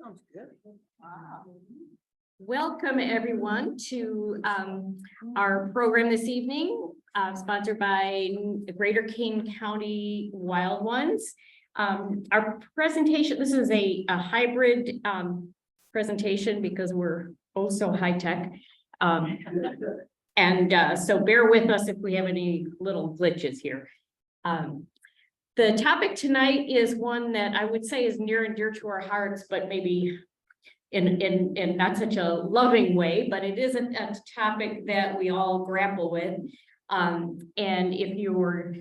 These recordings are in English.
Sounds good. Wow. Welcome everyone to our program this evening, sponsored by Greater Kane County Wild Ones. Our presentation, this is a hybrid presentation because we're oh so high tech. So bear with us if we have any little glitches here. The topic tonight is one that I would say is near and dear to our hearts, but maybe in not such a loving way, but it is a topic that we all grapple with. And if you're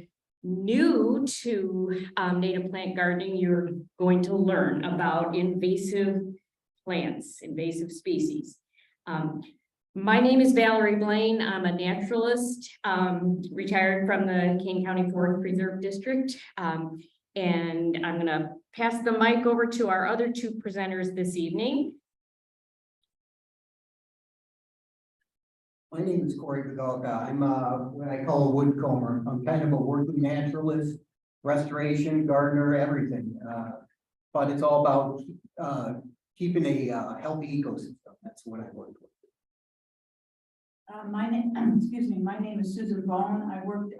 new to native plant gardening, you're going to learn about invasive plants, invasive species. My name is Valerie Blaine. I'm a naturalist, retired from the Kane County Forest Preserve District. And I'm going to pass the mic over to our other two presenters this evening. My name is Corey Pagalka. I'm what I call a woodcomber. I'm kind of a working naturalist, restoration, gardener, everything. But it's all about keeping a healthy ecosystem. That's what I work with. My name is Susan Bone. I worked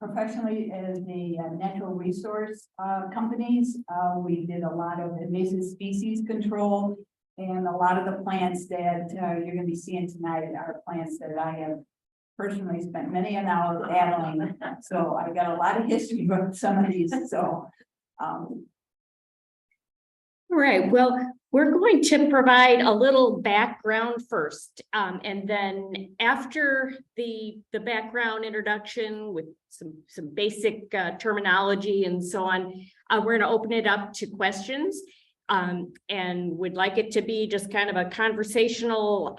professionally as the natural resource companies. We did a lot of invasive species control, and a lot of the plants that you're going to be seeing tonight are plants that I have personally spent many an hour battling. So I got a lot of history with some of these. So Right. Well, we're going to provide a little background first, and then after the background introduction with some basic terminology and so on, we're going to open it up to questions, and would like it to be just kind of a conversational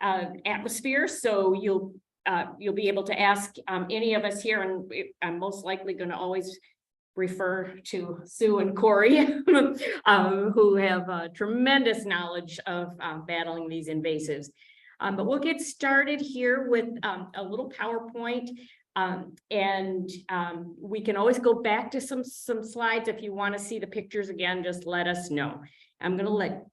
atmosphere. So you'll be able to ask any of us here, and I'm most likely going to always refer to Sue and Corey, who have tremendous knowledge of battling these invasives. But we'll get started here with a little PowerPoint, and we can always go back to some slides. If you want to see the pictures again, just let us know. I'm going to let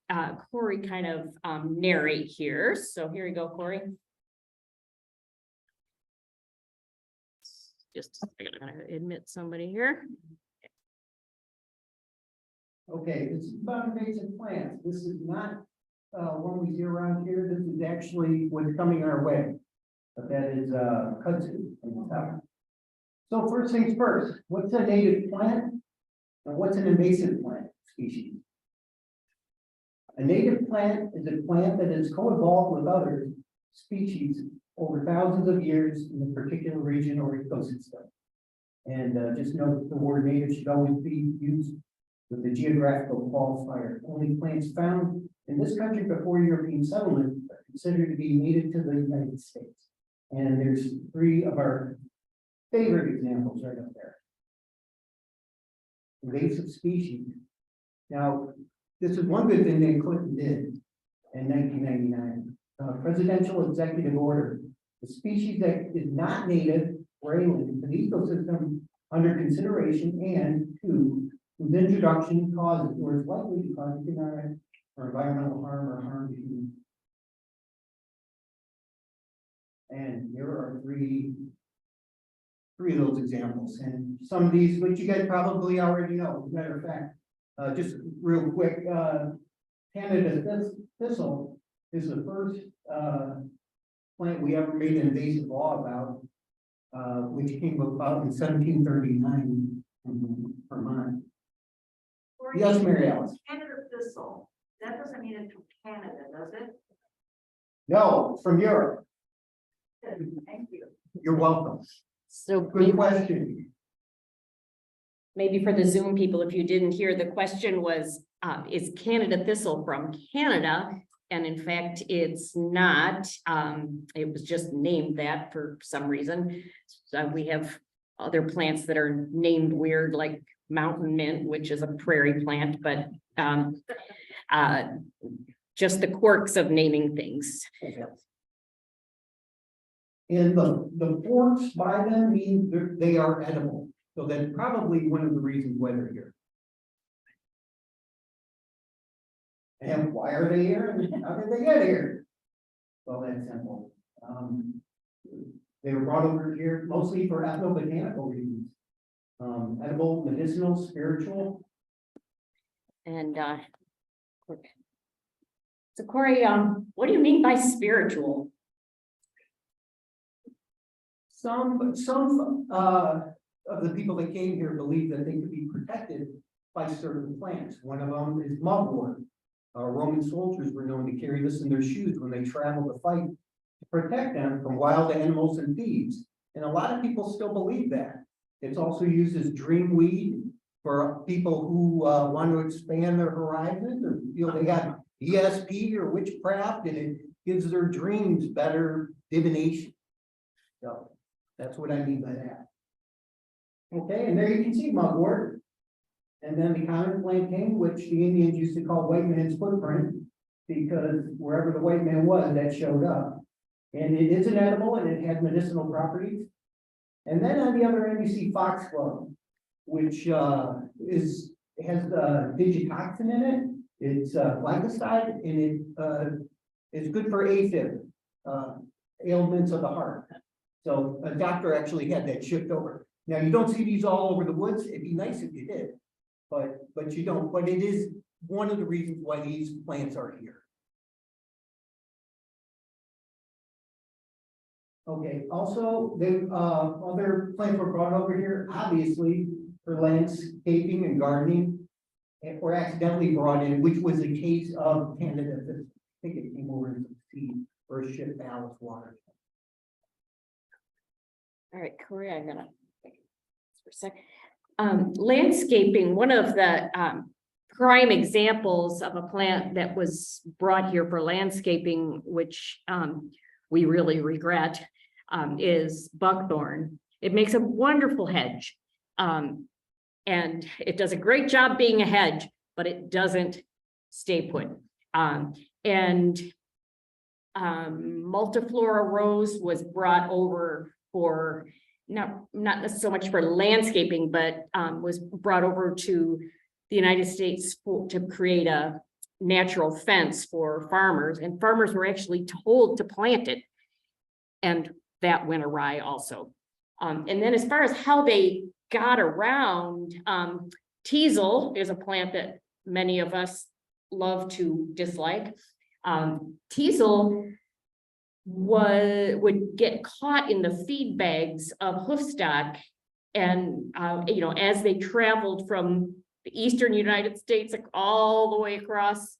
Corey kind of narrate here. So here you go, Corey. Just a second, I'm going to admit somebody here. Okay, this is about invasive plants. This is not one we see around here. This is actually what's coming our way. But that is kudzu. So first things first, what's a native plant and what's an invasive plant species? A native plant is a plant that has co-evolved with other species over thousands of years in a particular region or ecosystem. And just note the word native should always be used with the geographical qualifier. Only plants found in this country before European settlement are considered to be native to the United States. And there's three of our favorite examples right up there. Invasive species. Now, this is one good thing that Clinton did in 1999. Presidential executive order. The species that is not native or alien to the ecosystem under consideration, and two, whose introduction causes or is likely to cause economic or environmental harm or harm to humans. And here are three of those examples, and some of these which you guys probably already know. As a matter of fact, just real quick, Canada thistle is the first plant we ever made an invasive law about, which came about in 1739 in Vermont. Yes, Mary Alice. Canada thistle. That doesn't mean it's from Canada, does it? No, from Europe. Thank you. You're welcome. So Good question. maybe for the Zoom people, if you didn't hear, the question was, is Canada thistle from Canada? And in fact, it's not. It was just named that for some reason. So we have other plants that are named weird, like mountain mint, which is a prairie plant, but just the quirks of naming things. And the forks by them mean they are edible. So that's probably one of the reasons why they're here. And why are they here? And how did they get here? Well, that's simple. They were brought over here mostly for ethnobotanical reasons. Edible, medicinal, spiritual. And, so Corey, what do you mean by spiritual? Some of the people that came here believe that they could be protected by certain plants. One of them is mugwort. Roman soldiers were known to carry this in their shoes when they traveled to fight to protect them from wild animals and thieves. And a lot of people still believe that. It's also used as dream weed for people who want to expand their horizons or feel they got ESP or witchcraft and it gives their dreams better divination. So that's what I mean by that. Okay, and there you can see mugwort. And then the common plantain, which the Indians used to call white man's footprint, because wherever the white man was, that showed up. And it is an edible and it has medicinal properties. And then on the other end, you see foxglove, which has digitoxin in it. It's glycoside and it's good for AFib, ailments of the heart. So a doctor actually had that shipped over. Now you don't see these all over the woods. It'd be nice if you did, but you don't. But it is one of the reasons why these plants are here. Okay, also, the other plants were brought over here, obviously, for landscaping and gardening, and were accidentally brought in, which was a case of Canada. I think it came over in some seed or a ship ballast water. All right, Corey, I'm gonna for a sec. Landscaping, one of the prime examples of a plant that was brought here for landscaping, which we really regret, is buckthorn. It makes a wonderful hedge. And it does a great job being a hedge, but it doesn't stay put. Multiflora rose was brought over for not so much for landscaping, but was brought over to the United States to create a natural fence for farmers, and farmers were actually told to plant it, and that went awry also. And then as far as how they got around, teasel is a plant that many of us love to dislike. Teasel would get caught in the feed bags of hoofstock, and as they traveled from the eastern United States all the way across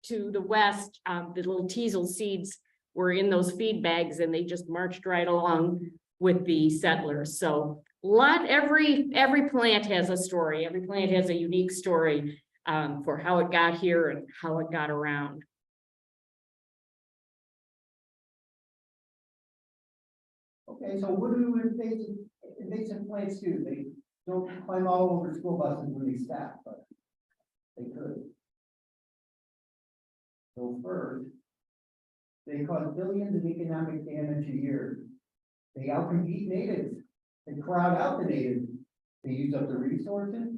to the west, the little teasel seeds were in those feed bags, and they just marched right along with the settlers. So every plant has a story. Every plant has a unique story for how it got here and how it got around. Okay, so what do invasive plants do? They don't climb all over school buses when they stop, but they could. So first, they cause billions of economic damage a year. They outcompete natives. They crowd out the natives. They use up the resources.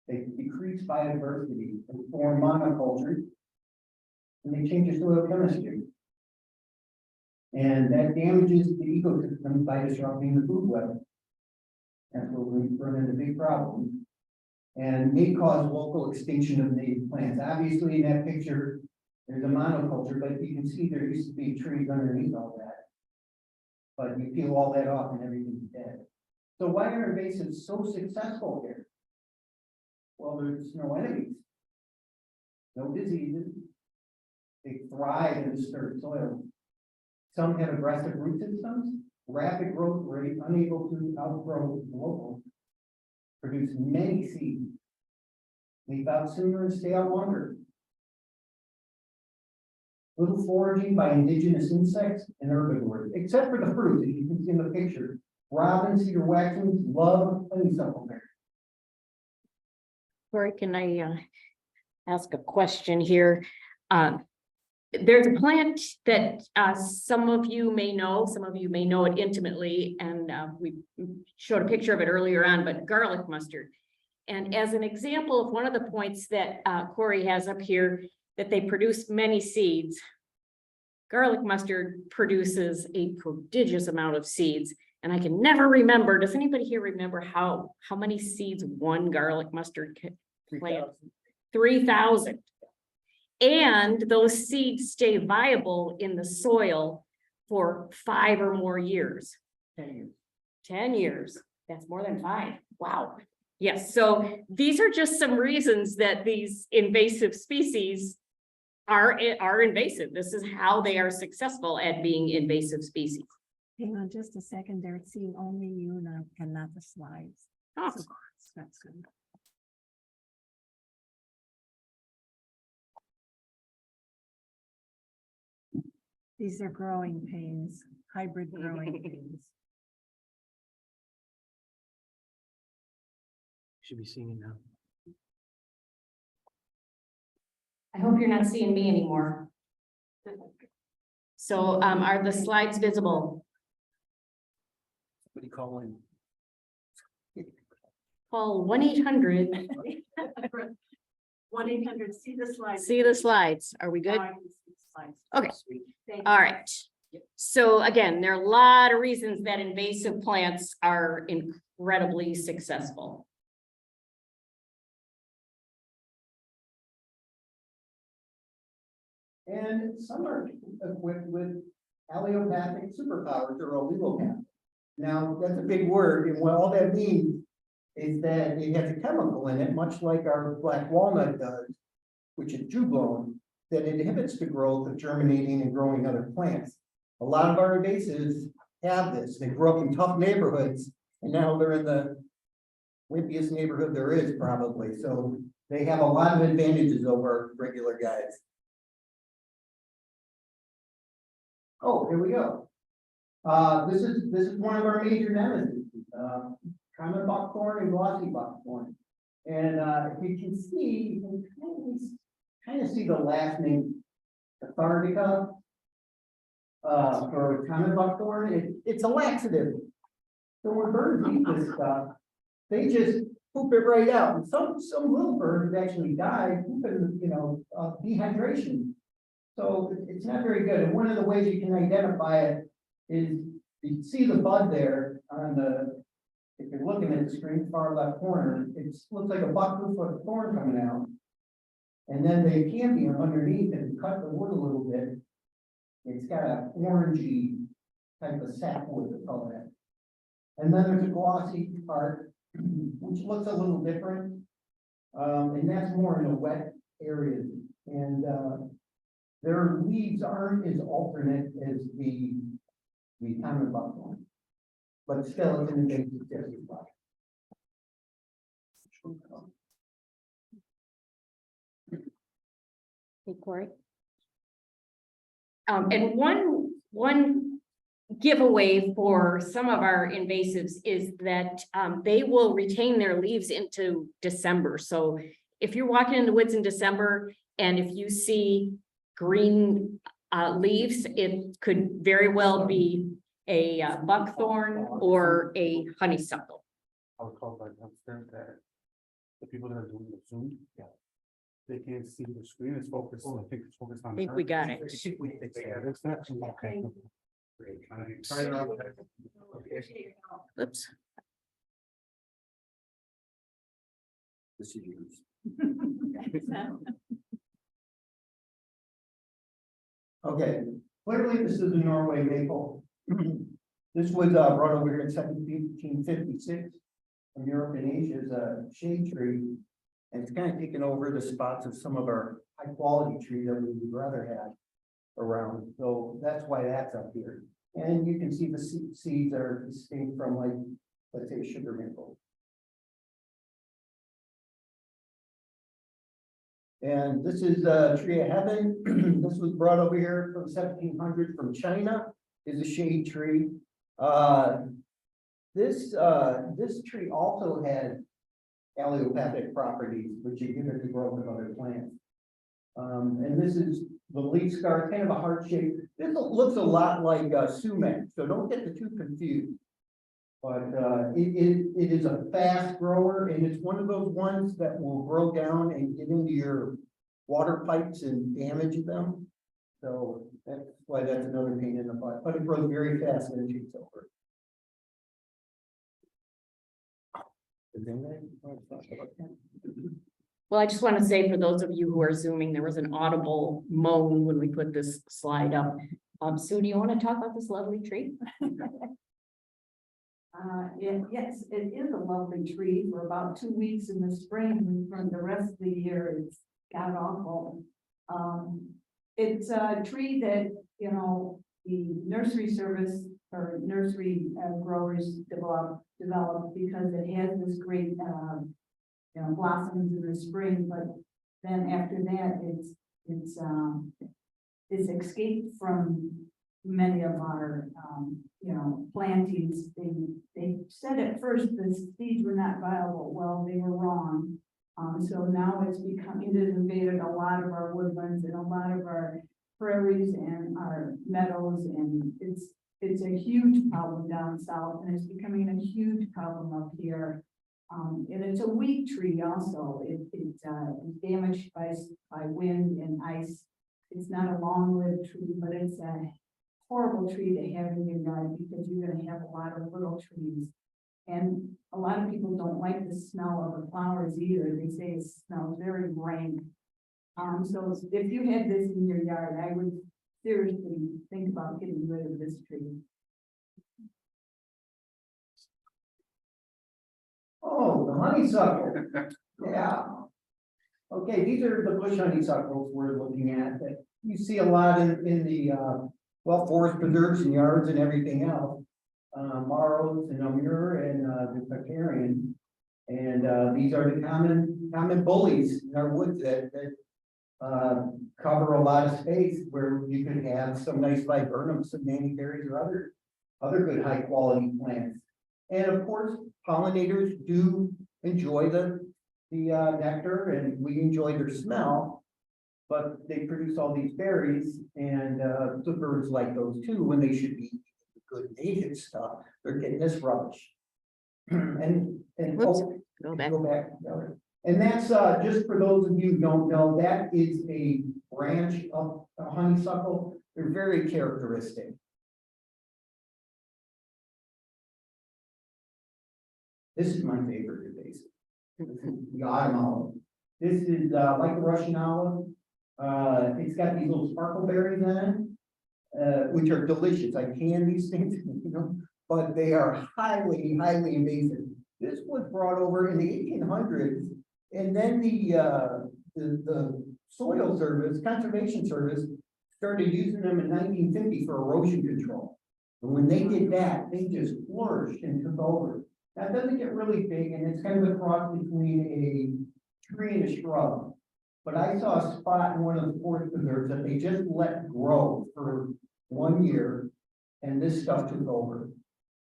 They decrease biodiversity and form monocultures. And they change the soil chemistry. And that damages the ecosystem by disrupting the food web. That's what we run into big problems. And may cause local extinction of native plants. Obviously, in that picture, there's a monoculture, but you can see there used to be trees underneath all that. But you peel all that off and everything's dead. So why are invasives so successful here? Well, there's no enemies, no diseases. They thrive in disturbed soil. Some have aggressive root systems, rapid growth rate, unable to outgrow local, produce many seeds, leave out sooner and stay out longer. Little foraging by indigenous insects and herbivores, except for the fruit, as you can see in the picture. Robins, cedar waxwings, love honeysuckle berry. Corey, can I ask a question here? There's a plant that some of you may know it intimately, and we showed a picture of it earlier on, but garlic mustard. And as an example of one of the points that Corey has up here, that they produce many seeds. Garlic mustard produces a prodigious amount of seeds. And I can never remember, does anybody here remember how many seeds one garlic mustard plant? 3,000. And those seeds stay viable in the soil for 5 or more years. 10 years. 10 years. That's more than 5. Wow. Yes. So these are just some reasons that these invasive species are invasive. This is how they are successful at being invasive species. Hang on just a second. They're seeing only you now and not the slides. Oh, So that's good. These are growing pains, hybrid growing pains. Should be seeing it now. I hope you're not seeing me anymore. So are the slides visible? Somebody call in. Call 1-800. 1-800, see the slides. See the slides. Are we good? Now I can see the slides. Okay. Thank you. All right. So again, there are a lot of reasons that invasive plants are incredibly successful. And some are equipped with allelopathic superpowers or allelopathic. Now, that's a big word, and what all that means is that it has a chemical in it, much like our black walnut does, which is juglone, that inhibits the growth of germinating and growing other plants. A lot of our invasives have this. They grew up in tough neighborhoods, and now they're in the wimpiest neighborhood there is probably. So they have a lot of advantages over regular guys. Oh, here we go. This is one of our major nemesis, common buckthorn and glossy buckthorn. And if you can see, you can kind of see the last name, cathartica. For common buckthorn, it's a laxative. So when birds eat this stuff, they just poop it right out. And some little birds actually die, pooping, dehydration. So it's not very good. And one of the ways you can identify it is you see the bud there on the, if you're looking at the screen, far left corner, it looks like a buckroof of a thorn coming out. And then the cambium underneath, if you cut the wood a little bit, it's got an orangey type of sapwood, they call that. And then there's a glossy part, which looks a little different. And that's more in the wet areas. And their leaves aren't as alternate as the common buckthorn, but still it's an invasive species. Hey, Corey. And one giveaway for some of our invasives is that they will retain their leaves into December. So if you're walking in the woods in December and if you see green leaves, it could very well be a buckthorn or a honeysuckle. I was called by downstairs that the people that are doing the Zoom, they can't see the screen, it's focused, I think it's focused on. I think we got it. Yeah, that's that. Okay. Sorry about that. Oops. This is yours. Okay, clearly this is the Norway maple. This was brought over here in 1756 from Europe and Asia as a shade tree. And it's kind of taken over the spots of some of our high quality trees that we would rather have around. So that's why that's up here. And you can see the seeds are distinct from, like, let's say, sugar maple. And this is a tree of heaven. This was brought over here from 1700 from China, is a shade tree. This tree also had allelopathic properties, which inhibit the growth of other plants. And this is the leaf scar, kind of a heart shape. This looks a lot like sumac, so don't get the two confused. But it is a fast grower, and it's one of those ones that will grow down and get into your water pipes and damage them. So that's why that's another pain in the butt, but it grows very fast and it takes over. Is anybody want to talk about that? Well, I just want to say for those of you who are zooming, there was an audible moan when we put this slide up. Sue, do you want to talk about this lovely tree? Yes, it is a lovely tree for about 2 weeks in the spring, and for the rest of the year, it's god awful. It's a tree that, you know, the nursery service or nursery growers develop because it has this great, you know, blossoms in the spring, but then after that, it's escaped from many of our, you know, plantings. They said at first the seeds were not viable. Well, they were wrong. So now it has invaded a lot of our woodlands and a lot of our prairies and our meadows, and it's a huge problem down south, and it's becoming a huge problem up here. And it's a weak tree also. It's damaged by wind and ice. It's not a long-lived tree, but it's a horrible tree to have in your yard because you're going to have a lot of little trees. And a lot of people don't like the smell of the flowers either. They say it smells very rank. So if you had this in your yard, I would seriously think about getting rid of this tree. Oh, the honeysuckle. Yeah. Okay, these are the bush honeysuckles we're looking at that you see a lot in the, well, forest preserves and yards and everything else. Marrows and Amur and the Picarian. And these are the common bullies in our woods that cover a lot of space where you could have some nice viburnums, some nannyberries or other good high quality plants. And of course, pollinators do enjoy the nectar, and we enjoy their smell, but they produce all these berries, and the birds like those too when they should be good native stuff. They're getting this rubbish. and Whoops, oh, go back. go back. And that's just for those of you who don't know, that is a branch of a honeysuckle. They're very characteristic. This is my favorite invasive. The autumn olive. This is like the Russian olive. It's got these little sparkle berries in it, which are delicious. I can these things, you know, but they are highly invasive. This was brought over in the 1800s, and then the soil service, conservation service, started using them in 1950 for erosion control. And when they did that, they just flourished and took over. That doesn't get really big, and it's kind of a cross between a tree and a shrub. But I saw a spot in one of the forest preserves that they just let grow for 1 year, and this stuff took over.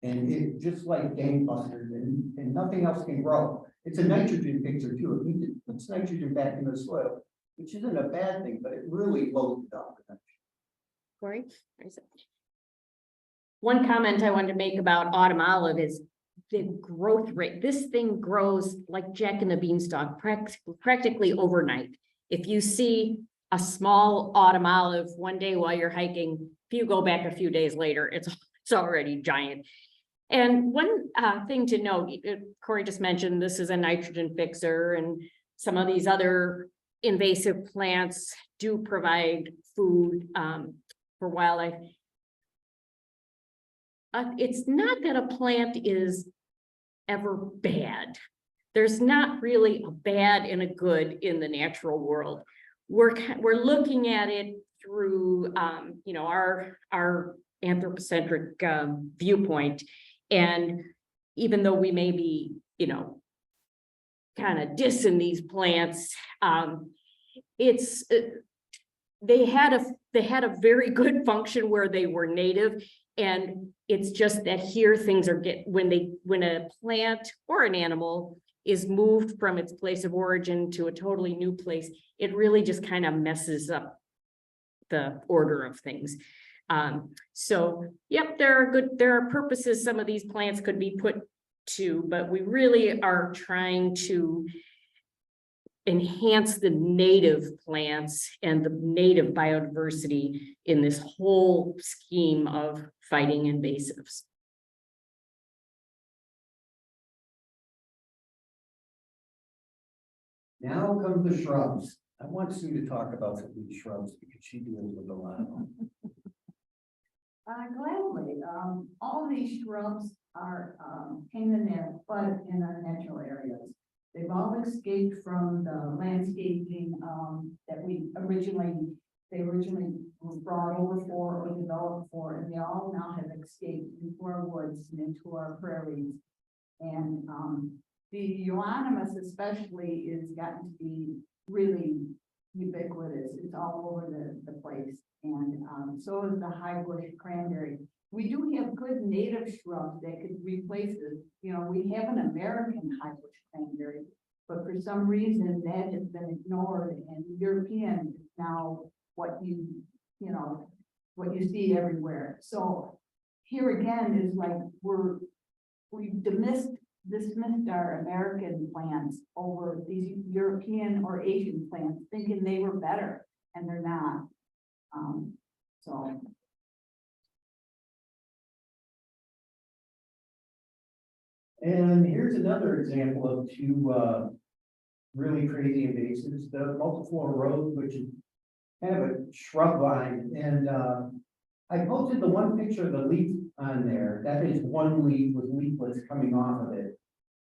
And it just like gangbusters, and nothing else can grow. It's a nitrogen fixer too. It puts nitrogen back in the soil, which isn't a bad thing, but it really loads it up. Corey? Where is it? One comment I wanted to make about autumn olive is the growth rate. This thing grows like Jack and the Beanstalk practically overnight. If you see a small autumn olive one day while you're hiking, if you go back a few days later, it's already giant. And one thing to note, Corey just mentioned, this is a nitrogen fixer, and some of these other invasive plants do provide food for wildlife. It's not that a plant is ever bad. There's not really a bad and a good in the natural world. We're looking at it through you know, our anthropocentric viewpoint, and even though we may be, you know, kind of dissing these plants, they had a very good function where they were native. And it's just that here things are when a plant or an animal is moved from its place of origin to a totally new place, it really just kind of messes up the order of things. So, yep, there are purposes some of these plants could be put to, but we really are trying to enhance the native plants and the native biodiversity in this whole scheme of fighting invasives. Now come the shrubs. I want Sue to talk about some of these shrubs because she deals with a lot of them. Gladly, all of these shrubs are, pain in their butt in our natural areas. They've all escaped from the landscaping, that they originally were brought over for or developed for, and they all now have escaped into our woods and into our prairies. And, the euonymus especially is gotten to be really ubiquitous. It's all over the place. And so is the high bush cranberry. We do have good native shrubs that could replace it. You know, we have an American high bush cranberry, but for some reason that has been ignored, and European is now what you see everywhere. So here again is like we've dismissed our American plants over these European or Asian plants, thinking they were better, and they're not. So. And here's another example of two really crazy invasives, the multiflora rose, which is kind of a shrub vine. And I posted the one picture of the leaf on there. That is one leaf with leaflets coming off of it.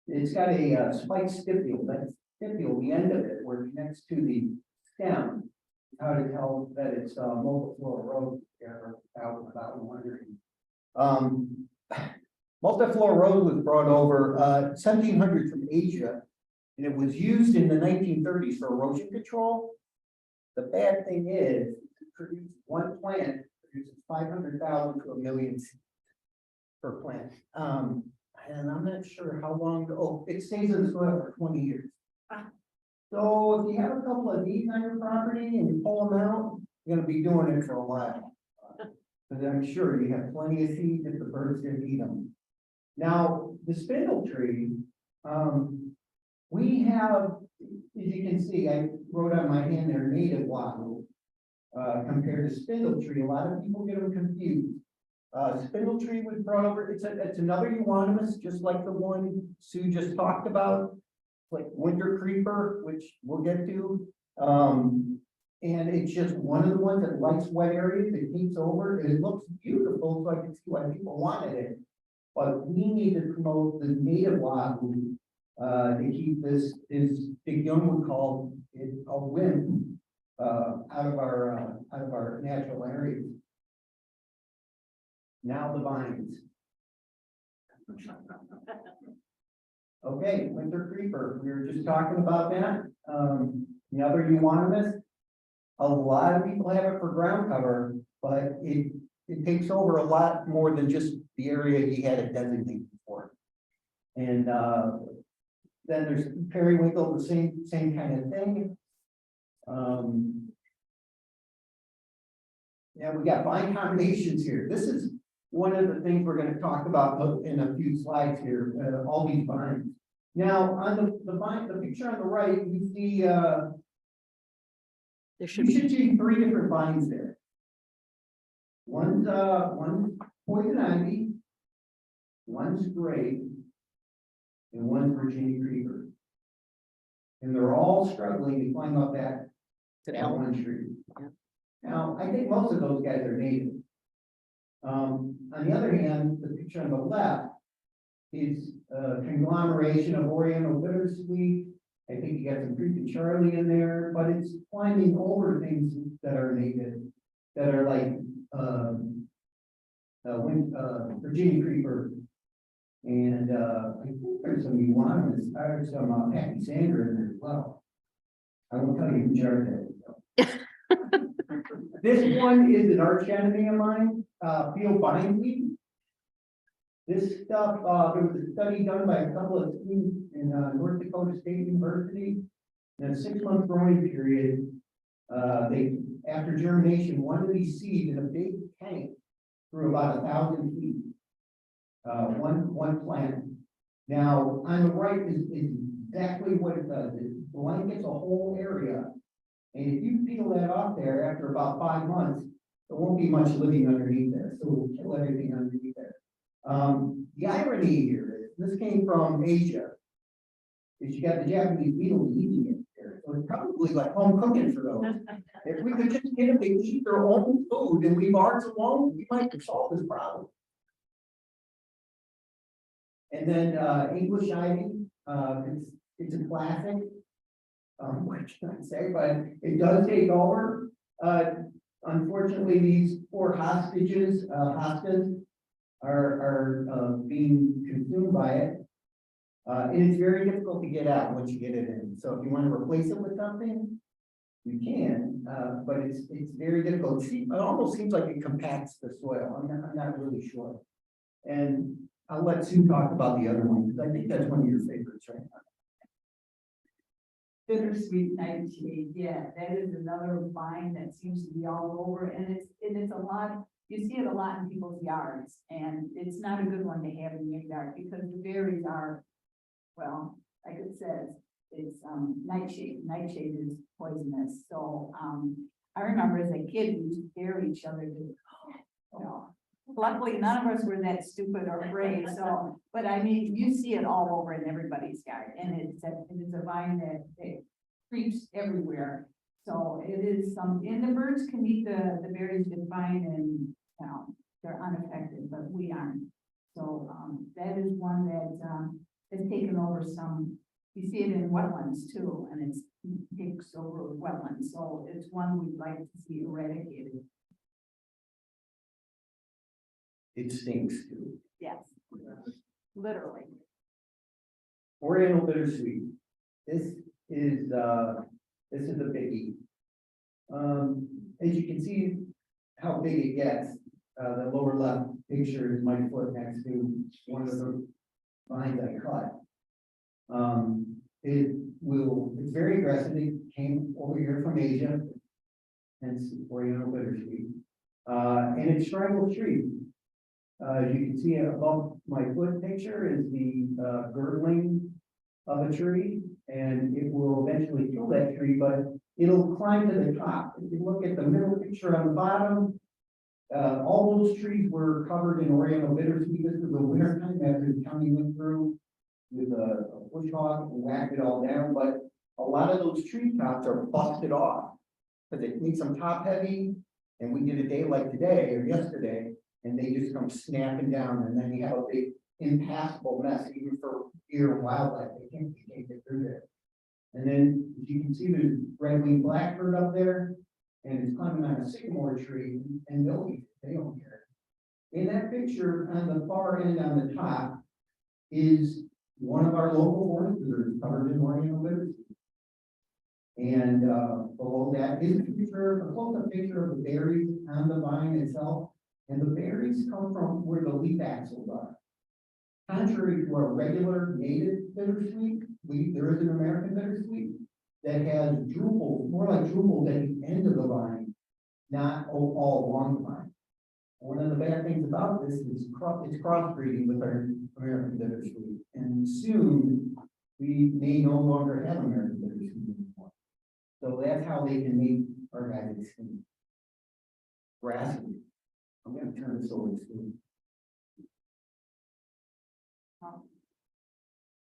It's got a spiked stipule. That stipule, the end of it, where it connects to the stem. How to tell that it's multiflora rose, without wondering. Multiflora rose was brought over 1700 from Asia, and it was used in the 1930s for erosion control. The bad thing is, it produces one plant produces 500,000 to 1 million seeds per plant. And I'm not sure how long. Oh, it stays in the soil for 20 years. So if you have a couple of these on your property and you pull them out, you're gonna be doing it for a while. Because I'm sure you have plenty of seeds if the birds didn't eat them. Now, the spindle tree, we have, as you can see, I wrote on my hand there, native wahoo, compared to spindle tree. A lot of people get them confused. Spindle tree was brought over, it's another euonymus, just like the one Sue just talked about. Like winter creeper, which we'll get to. And it's just one of the ones that likes wet areas. It keeps over, and it looks beautiful, so I can see why people wanted it. But we need to promote the native wahoo to keep this Big Young would call it a win out of our natural areas. Now the vines. Okay, winter creeper, we were just talking about that. The other euonymus, a lot of people have it for ground cover, but it takes over a lot more than just the area you had it designated for. And then there's periwinkle, the same kind of thing. Yeah, we got vine combinations here. This is one of the things we're going to talk about in a few slides here, all these vines. Now, on the vine, the picture on the right, you see, There should you be, should see 3 different vines there. One's poison ivy, one's grape, and one's Virginia creeper. And they're all struggling to climb up that one tree. Yeah. Now, I think most of those guys are native. On the other hand, the picture on the left is a conglomeration of Oriental bittersweet. I think you got some creepy Charlie in there, but it's climbing over things that are native, that are like Virginia creeper, and I think there's some euonymus, there's some pachysander in there as well. I won't tell you who jarred that. This one is an arch enemy of mine, field bindweed. This stuff, there was a study done by a couple of students in North Dakota State University. In a 6-month growing period, after germination, one of these seeds in a big tank through about 1,000 feet. One plant. Now, on the right is exactly what it does. It blankets a whole area. And if you peel that off there after about 5 months, there won't be much living underneath there, so we'll kill everything underneath there. The irony here is, this came from Asia. Is you got the Japanese beetles eating it there, so it's probably like home cooking for those. If we could just get them to eat their own food and leave ours alone, we might solve this problem. And then, English ivy, it's a classic. What can I say, but it does take over. Unfortunately, these poor hostages, hostas are being consumed by it. And it's very difficult to get out once you get it in. So if you want to replace it with something, you can, but it's very difficult. It almost seems like it compacts the soil. I'm not really sure. And I'll let Sue talk about the other one, because I think that's one of your favorites right now. Bittersweet nightshade, yeah, that is another vine that seems to be all over, and it's a lot, you see it a lot in people's yards, and it's not a good one to have in your yard, because the berries are, well, like it says, it's, nightshade is poisonous, so, I remember as a kid, we used to dare each other to, you know, luckily, none of us were that stupid or brave, so, but I mean, you see it all over in everybody's yard, and it's a vine that it creeps everywhere. So it is and the birds can eat the berries just fine, and, you know, they're unaffected, but we aren't. So, that is one that, has taken over some, you see it in wetlands too, and it takes over wetlands, so it's one we'd like to see eradicated. It stinks too. Yes, literally. Oriental bittersweet. This is a biggie. As you can see how big it gets, the lower left picture is my foot next to one of the vines I cut. It's very aggressive. It came over here from Asia, hence Oriental bittersweet. And it strangles trees. As you can see above my foot picture is the girdling of a tree, and it will eventually kill that tree, but it'll climb to the top. If you look at the middle picture on the bottom, all those trees were covered in Oriental bittersweet. This was the winter time after the county went through with a bush hog and whacked it all down, but a lot of those tree tops are busted off because it makes them top heavy, and we did a day like today or yesterday, and they just come snapping down, and then you have a big impassable mess, even for deer and wildlife. They can't get through there. And then, as you can see, there's red-winged blackbird up there, and it's climbing on a sycamore tree, and they'll eat it. They don't care. In that picture, on the far end on the top, is one of our local forest preserves covered in Oriental bittersweet. And below that is a close-up picture of the berries on the vine itself. And the berries come from where the leaf axils are. Contrary to our regular native bittersweet, there is an American bittersweet that has drupals, more like drupals at the end of the vine, not all along the vine. One of the bad things about this is it's crossbreeding with our American bittersweet, and soon we may no longer have American bittersweet anymore. So that's how they can make our guys extinct. Grasses. I'm gonna turn this over to Steve.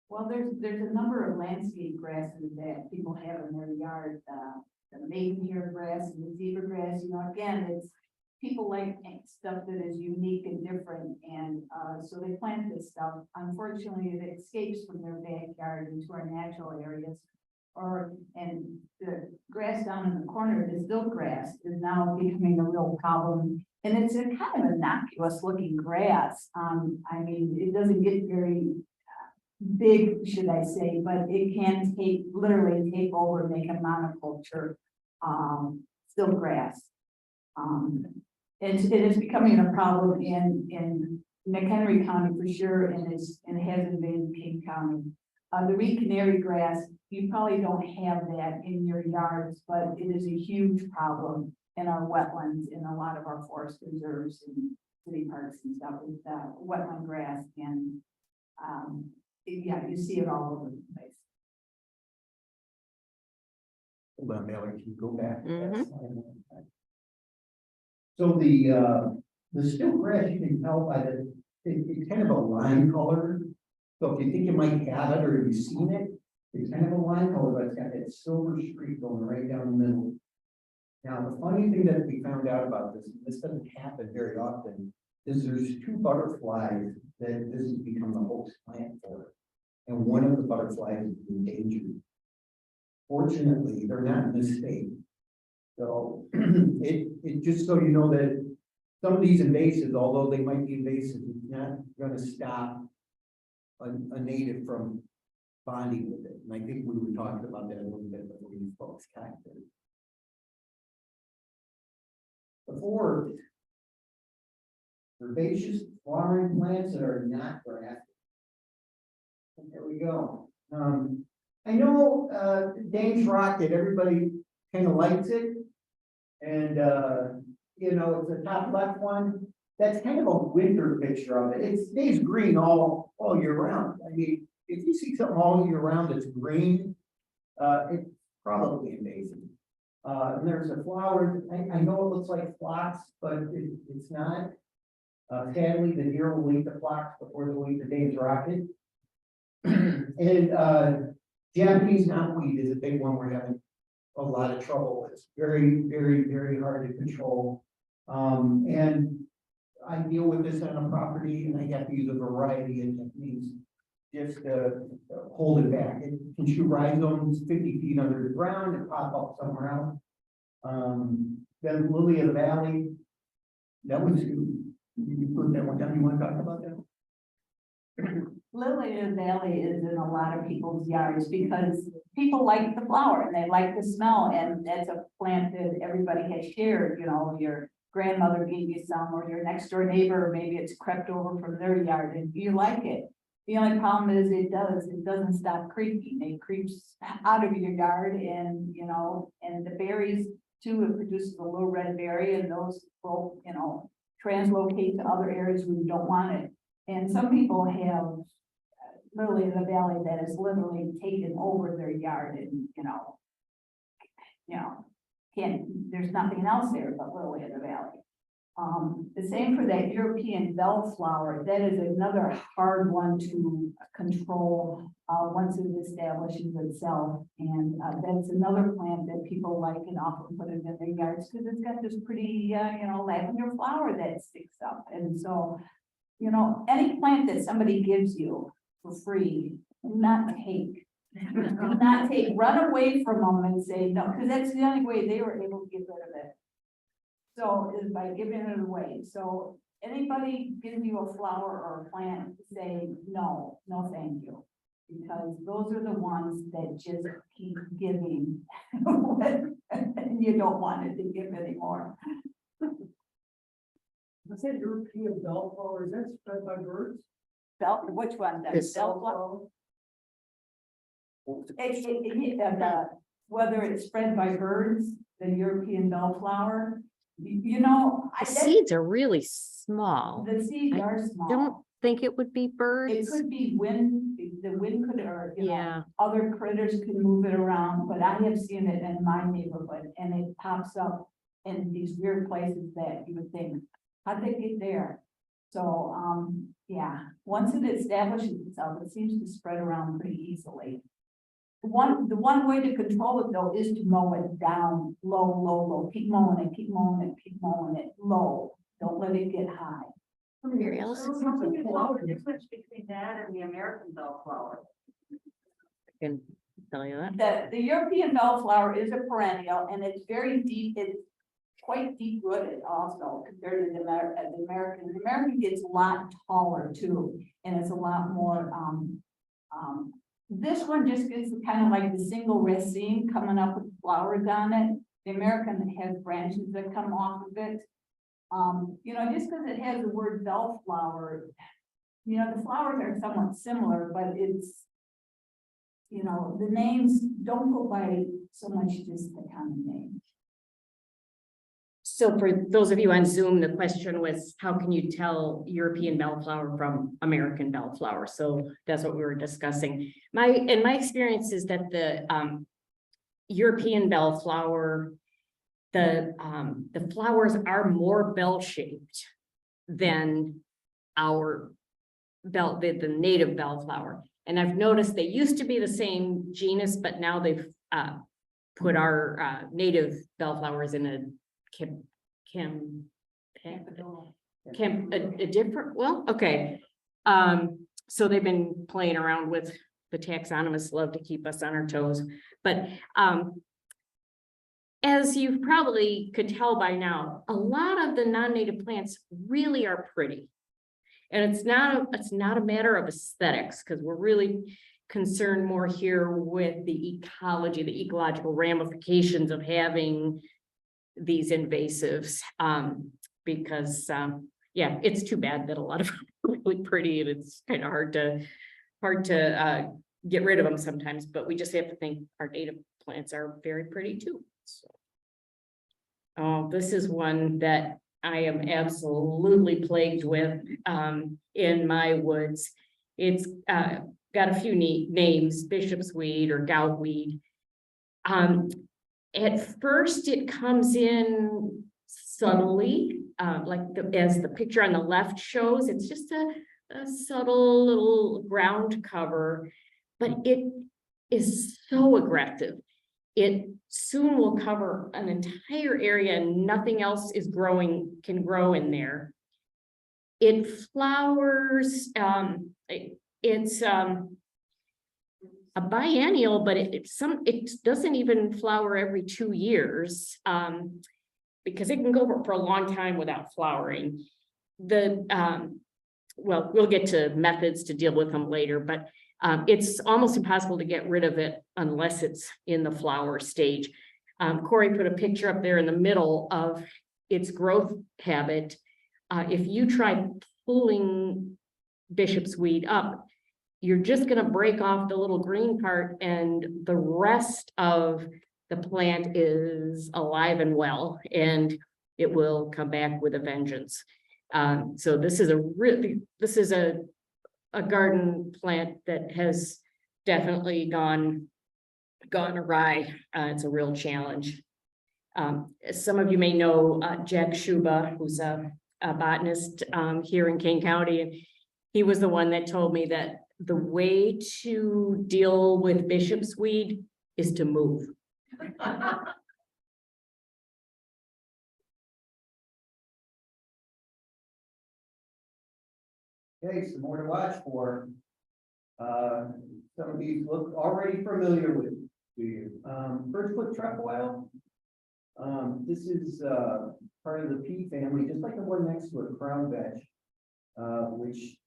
Well, there's a number of landscape grasses that people have in their yard, the maidenhair grass and the zebra grass, you know, again, it's people like stuff that is unique and different, and so they plant this stuff. Unfortunately, it escapes from their backyard into our natural areas. And the grass down in the corner, the silk grass, is now becoming a real problem. And it's a kind of innocuous looking grass. I mean, it doesn't get very big, should I say, but it can literally take over, make a monoculture, silk grass. It is becoming a problem in McHenry County for sure, and it has in Kane County. The reed canary grass, you probably don't have that in your yards, but it is a huge problem in our wetlands, in a lot of our forest reserves and city parks and stuff with wetland grass and, yeah, you see it all over the place. Hold on, Mallory, can you go back? Mhm. So the still grass, you can tell by it's kind of a lime color. So if you think you might have it or you've seen it, it's kind of a lime color, but it's got that silver streak going right down the middle. Now, the funny thing that we found out about this, and this doesn't happen very often, is there's two butterflies that this has become the host plant for. And one of the butterflies is endangered. Fortunately, they're not in this state. So it just so you know that some of these invasives, although they might be invasive, it's not gonna stop a native from bonding with it. And I think we were talking about that a little bit before these folks connected. The fourth, herbaceous flowering plants that are not grafted. There we go. I know, Dane's Rocket, everybody kind of likes it. And, you know, it's the top left one. That's kind of a winter picture of it. It stays green all year round. I mean, if you see something all year round that's green, it's probably amazing. And there's a flower, I know it looks like phlox, but it's not. Sadly, the deer will eat the phlox before they'll eat the Dane's Rocket. And Japanese knotweed is a big one we're having a lot of trouble with. It's very, very, very hard to control. And I deal with this on a property and I have to use a variety of techniques just to hold it back. It can shoot rhizomes 50 feet under the ground and pop up somewhere else. Then Lily of the Valley, that was, you put that one down, you want to talk about that? Lily of the Valley is in a lot of people's yards because people like the flower and they like the smell, and that's a plant that everybody has shared, you know, your grandmother gave you some, or your next door neighbor, maybe it's crept over from their yard and you like it. The only problem is it doesn't stop creeping. It creeps out of your yard and, you know, and the berries too, it produces a little red berry and those will, you know, translocate to other areas where you don't want it. And some people have Lily of the Valley that has literally taken over their yard and, you know, there's nothing else there but Lily of the Valley. The same for that European bellflower. That is another hard one to control once it establishes itself. And that's another plant that people like and often put it in their yards because it's got this pretty, you know, lavender flower that sticks up. And so, you know, any plant that somebody gives you for free, do not take. Do not take, run away from them and say no, because that's the only way they were able to get rid of it. So is by giving it away. So anybody giving you a flower or a plant, say no, no, thank you. Because those are the ones that just keep giving and you don't want it to give anymore. What's that European bellflower? Is that spread by birds? Which one? This- Bellflower? Whether it's spread by birds, the European bellflower, you know. The seeds are really small. The seeds I are small. Don't think it would be It birds. could be wind, the wind could, or, you know, Yeah, other critters could move it around, but I have seen it in my neighborhood and it pops up in these weird places that you would think, how'd they get there? So, yeah, once it establishes itself, it seems to spread around pretty easily. The one way to control it though is to mow it down low, keep mowing it low. Don't let it get high. Mary Alice? difference between that and the American bellflower. I can tell you that. The European bellflower is a perennial and it's very deep, it's quite deep rooted also compared to the American. The American gets a lot taller too, and it's a lot more, this one just gets kind of like the single raceme coming up with flowers on it. The American has branches that come off of it. You know, just because it has the word bellflower, you know, the flowers are somewhat similar, but it's you know, the names don't go by so much just the common name. So for those of you on Zoom, the question was, how can you tell European bellflower from American bellflower? So that's what we were discussing. My experience is that the European bellflower, the flowers are more bell-shaped than our the native bellflower. And I've noticed they used to be the same genus, but now they've put our native bellflowers in a a different, well, okay. So they've been playing around with the taxonomists, love to keep us on our toes, but as you probably could tell by now, a lot of the non-native plants really are pretty. And it's not a matter of aesthetics, because we're really concerned more here with the ecology, the ecological ramifications of having these invasives. Because yeah, it's too bad that a lot of them are really pretty and it's kind of hard to get rid of them sometimes, but we just have to think our native plants are very pretty too. So, this is one that I am absolutely plagued with in my woods. It's got a few neat names, bishop's weed or goutweed. At first it comes in subtly, like as the picture on the left shows, it's just a subtle little ground cover, but it is so aggressive. It soon will cover an entire area and nothing else is can grow in there. It flowers, it's a biennial, but it doesn't even flower every 2 years, because it can go for a long time without flowering. Well, we'll get to methods to deal with them later, but it's almost impossible to get rid of it unless it's in the flower stage. Corey put a picture up there in the middle of its growth habit. If you try pulling bishop's weed up, you're just going to break off the little green part and the rest of the plant is alive and well, and it will come back with a vengeance. So this is a garden plant that has definitely gone awry. It's a real challenge. Some of you may know Jack Schuba, who's a botanist here in Kane County, and he was the one that told me that the way to deal with bishop's weed is to move. Okay, some more to watch for. Some of these look already familiar with you. Birchwood trefoil. This is part of the pea family, just like the one next to it, crown vetch, which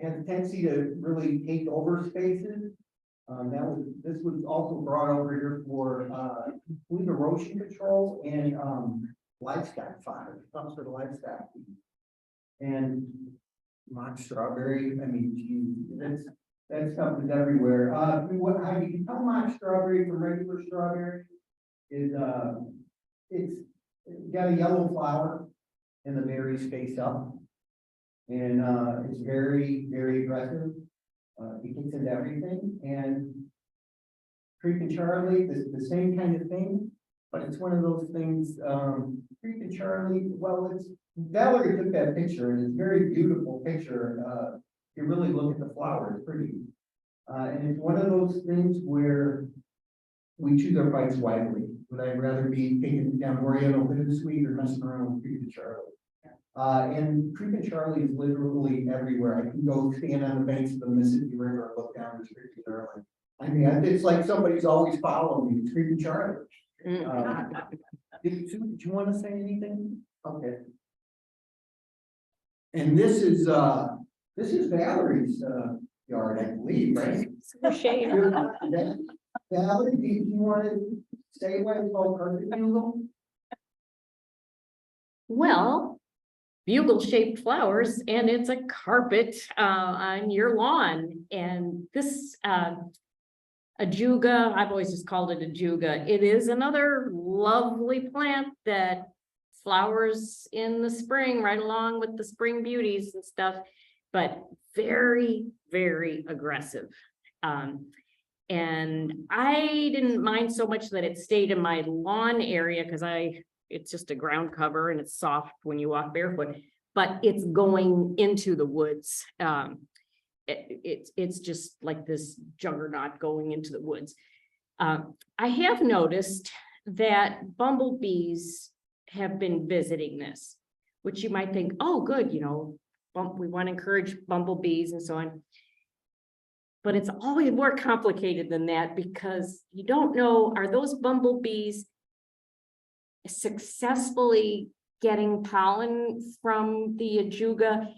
has a tendency to really take over spaces. This was also brought over here for weed erosion control and livestock fodder, comes for the livestock. And mock strawberry, I mean, geez, that stuff is everywhere. How you can tell mock strawberry from regular strawberry is it's got a yellow flower and the berries face up. And it's very, very aggressive. It gets into everything. And Creek and Charlie, the same kind of thing, but it's one of those things. Creek and Charlie, well, Valerie took that picture and it's a very beautiful picture. You really look at the flower, it's pretty. And it's one of those things where we choose our fights wisely. Would I rather be taking down Oriental bittersweet or messing around with Creek and Charlie? And Creek and Charlie is literally everywhere. I can go stand on the banks of the Mississippi River and look down at Creek and Charlie. I mean, it's like somebody's always following me. It's Creek and Charlie. Did you want to say anything? Okay. And this is Valerie's yard, I believe, right? Valerie, do you want to say why it's called carpet bugle? Well, bugle-shaped flowers, and it's a carpet on your lawn. And this Ajuga, I've always just called it ajuga. It is another lovely plant that flowers in the spring, right along with the spring beauties and stuff, but very, very aggressive. And I didn't mind so much that it stayed in my lawn area because it's just a ground cover and it's soft when you walk barefoot, but it's going into the woods. It's just like this juggernaut going into the woods. I have noticed that bumblebees have been visiting this, which you might think, oh, good, you know, we want to encourage bumblebees and so on. But it's always more complicated than that because you don't know, are those bumblebees successfully getting pollen from the ajuga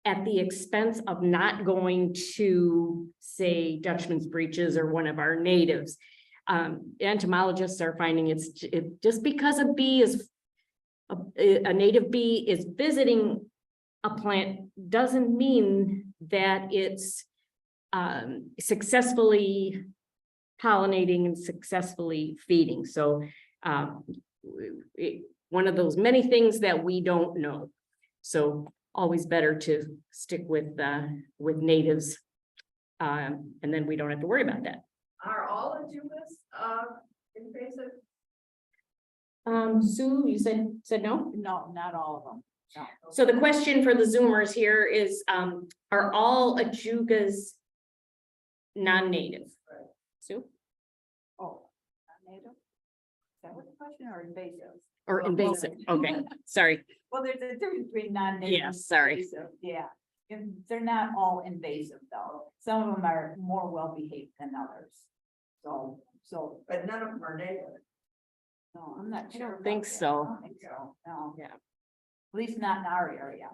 at the expense of not going to, say, Dutchman's breeches or one of our natives? Entomologists are finding it's just because a native bee is visiting a plant doesn't mean that it's successfully pollinating and successfully feeding. So one of those many things that we don't know. So always better to stick with natives. And then we don't have to worry about that. Are all ajugas invasive? Sue, you said no? No, not all of them. No. So the question for the Zoomers here is, are all ajugas non-native? Sue? Oh, native? Is that what the question, or invasive? Or invasive? Okay, sorry. Well, there's a difference between non-native. Yeah, and sorry. invasive, yeah, and they're not all invasive though. Some of them are more well-behaved than others. So, But none of them are native. no, I'm not I sure. don't think about that. so. I don't think so, no. Yeah. At least not in our area.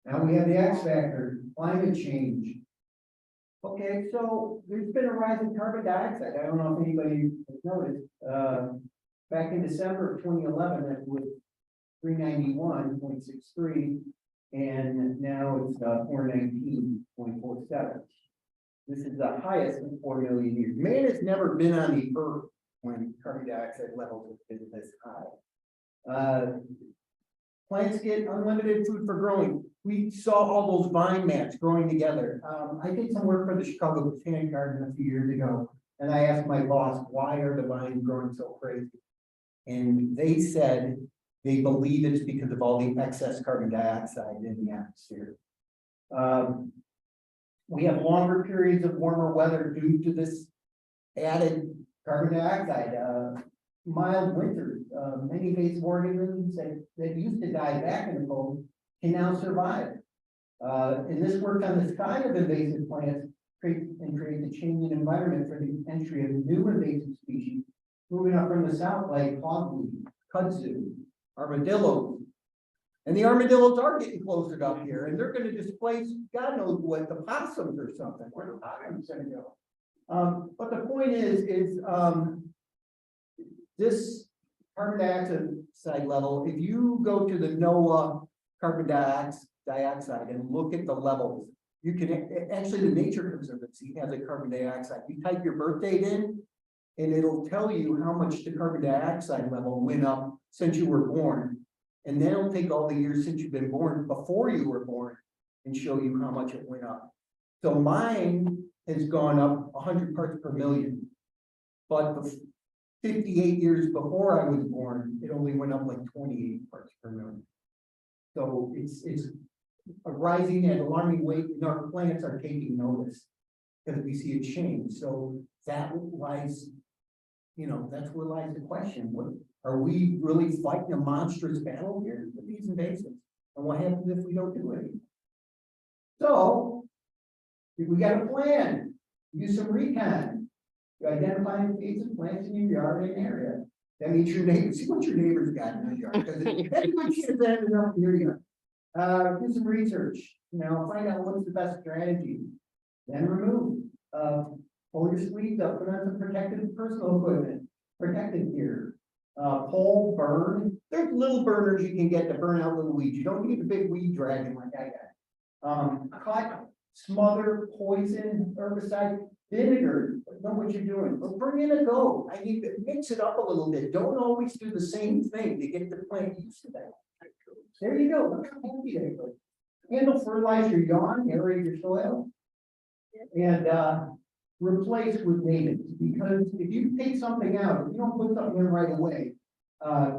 Now we have the X factor, climate change. Okay, so there's been a rise in carbon dioxide. I don't know if anybody has noticed. Back in December of 2011, that was 391.63, and now it's 419.47. This is the highest in 4 million years. Man has never been on the earth when carbon dioxide levels have been this high. Plants get unlimited food for growing. We saw all those vine mats growing together. I did some work for the Chicago Botanic Garden a few years ago, and I asked my boss, why are the vines growing so crazy? And they said they believe it's because of all the excess carbon dioxide in the atmosphere. We have longer periods of warmer weather due to this added carbon dioxide. Mild winters, many invasive organisms that used to die back in the cold can now survive. And this work on this kind of invasive plants creates a changing environment for the entry of new invasive species moving up from the south, like hogweed, kudzu, armadillos. And the armadillos are getting closer up here, and they're going to displace God knows what, the possums or something. Where the possums going to go? But the point is this carbon dioxide level, if you go to the NOAA carbon dioxide and look at the levels, you can actually, the Nature Conservancy has a carbon dioxide. You type your birth date in, and it'll tell you how much the carbon dioxide level went up since you were born. And then it'll take all the years since you've been born before you were born and show you how much it went up. So mine has gone up 100 parts per million, but the 58 years before I was born, it only went up like 28 parts per million. So it's a rising at alarming rate, and our plants are taking notice because we see a change. So that lies, that's where lies the question. What are we really fighting a monstrous battle here with these invasives? And what happens if we don't do anything? So we got a plan. Do some recon. You identify invasive plants in your yard and area. That means your neighbors, see what your neighbors got in their yard, because everybody should have ended up in your yard. Do some research, find out what's the best strategy. Then remove. Pull your sleeves up, put on some protective personal equipment, protective gear. Pull, burn. There's little burners you can get to burn out little weeds. You don't need a big weed dragon like I got. Cut, smother, poison, herbicide, vinegar, know what you're doing, but bring in a goat. I need to mix it up a little bit. Don't always do the same thing to get the plant used to that. There you go. Look how happy they look. Handle fertilize your yawn, aerate your soil. And replace with natives, because if you take something out, if you don't put something in right away,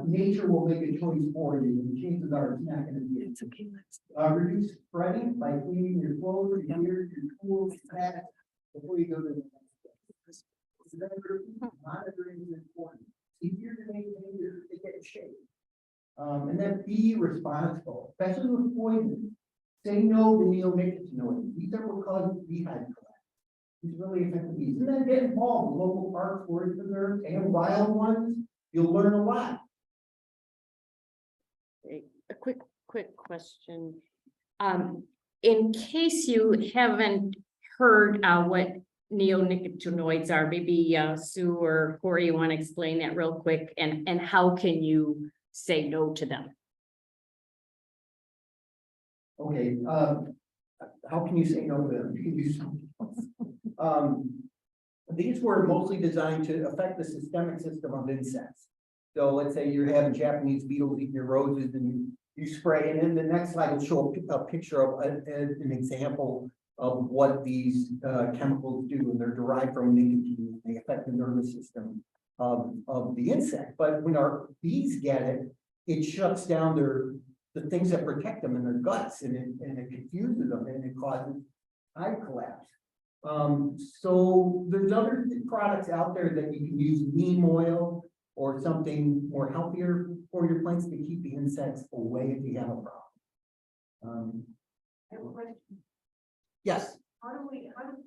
nature will make a choice for you, and chances are it's not gonna be. It's okay, let's. Reduce spreading by cleaning your clothes, your ears, your tools, hats, before you go to the next step. Remember, monitoring is important. It's easier to maintain your, to get in shape. And then be responsible, especially with poison. Say no to neonicotinoids. These are what cause beehive collapse. These really affect bees. And then get involved in local parks, forest preserves, and wild ones. You'll learn a lot. A quick question. In case you haven't heard what neonicotinoids are, maybe Sue or Corey, you want to explain that real quick, and how can you say no to them? Okay, how can you say no to them? You can do something else. These were mostly designed to affect the systemic system of insects. So let's say you're having Japanese beetles eating your roses and you spray, and then the next slide will show a picture of an example of what these chemicals do, and they're derived from nicotine. They affect the nervous system of the insect. But when our bees get it, it shuts down the things that protect them in their guts, and it confuses them, and it causes hive collapse. So there's other products out there that you can use, neem oil or something more healthier for your plants to keep the insects away if you have a problem. I have a question. Yes. How do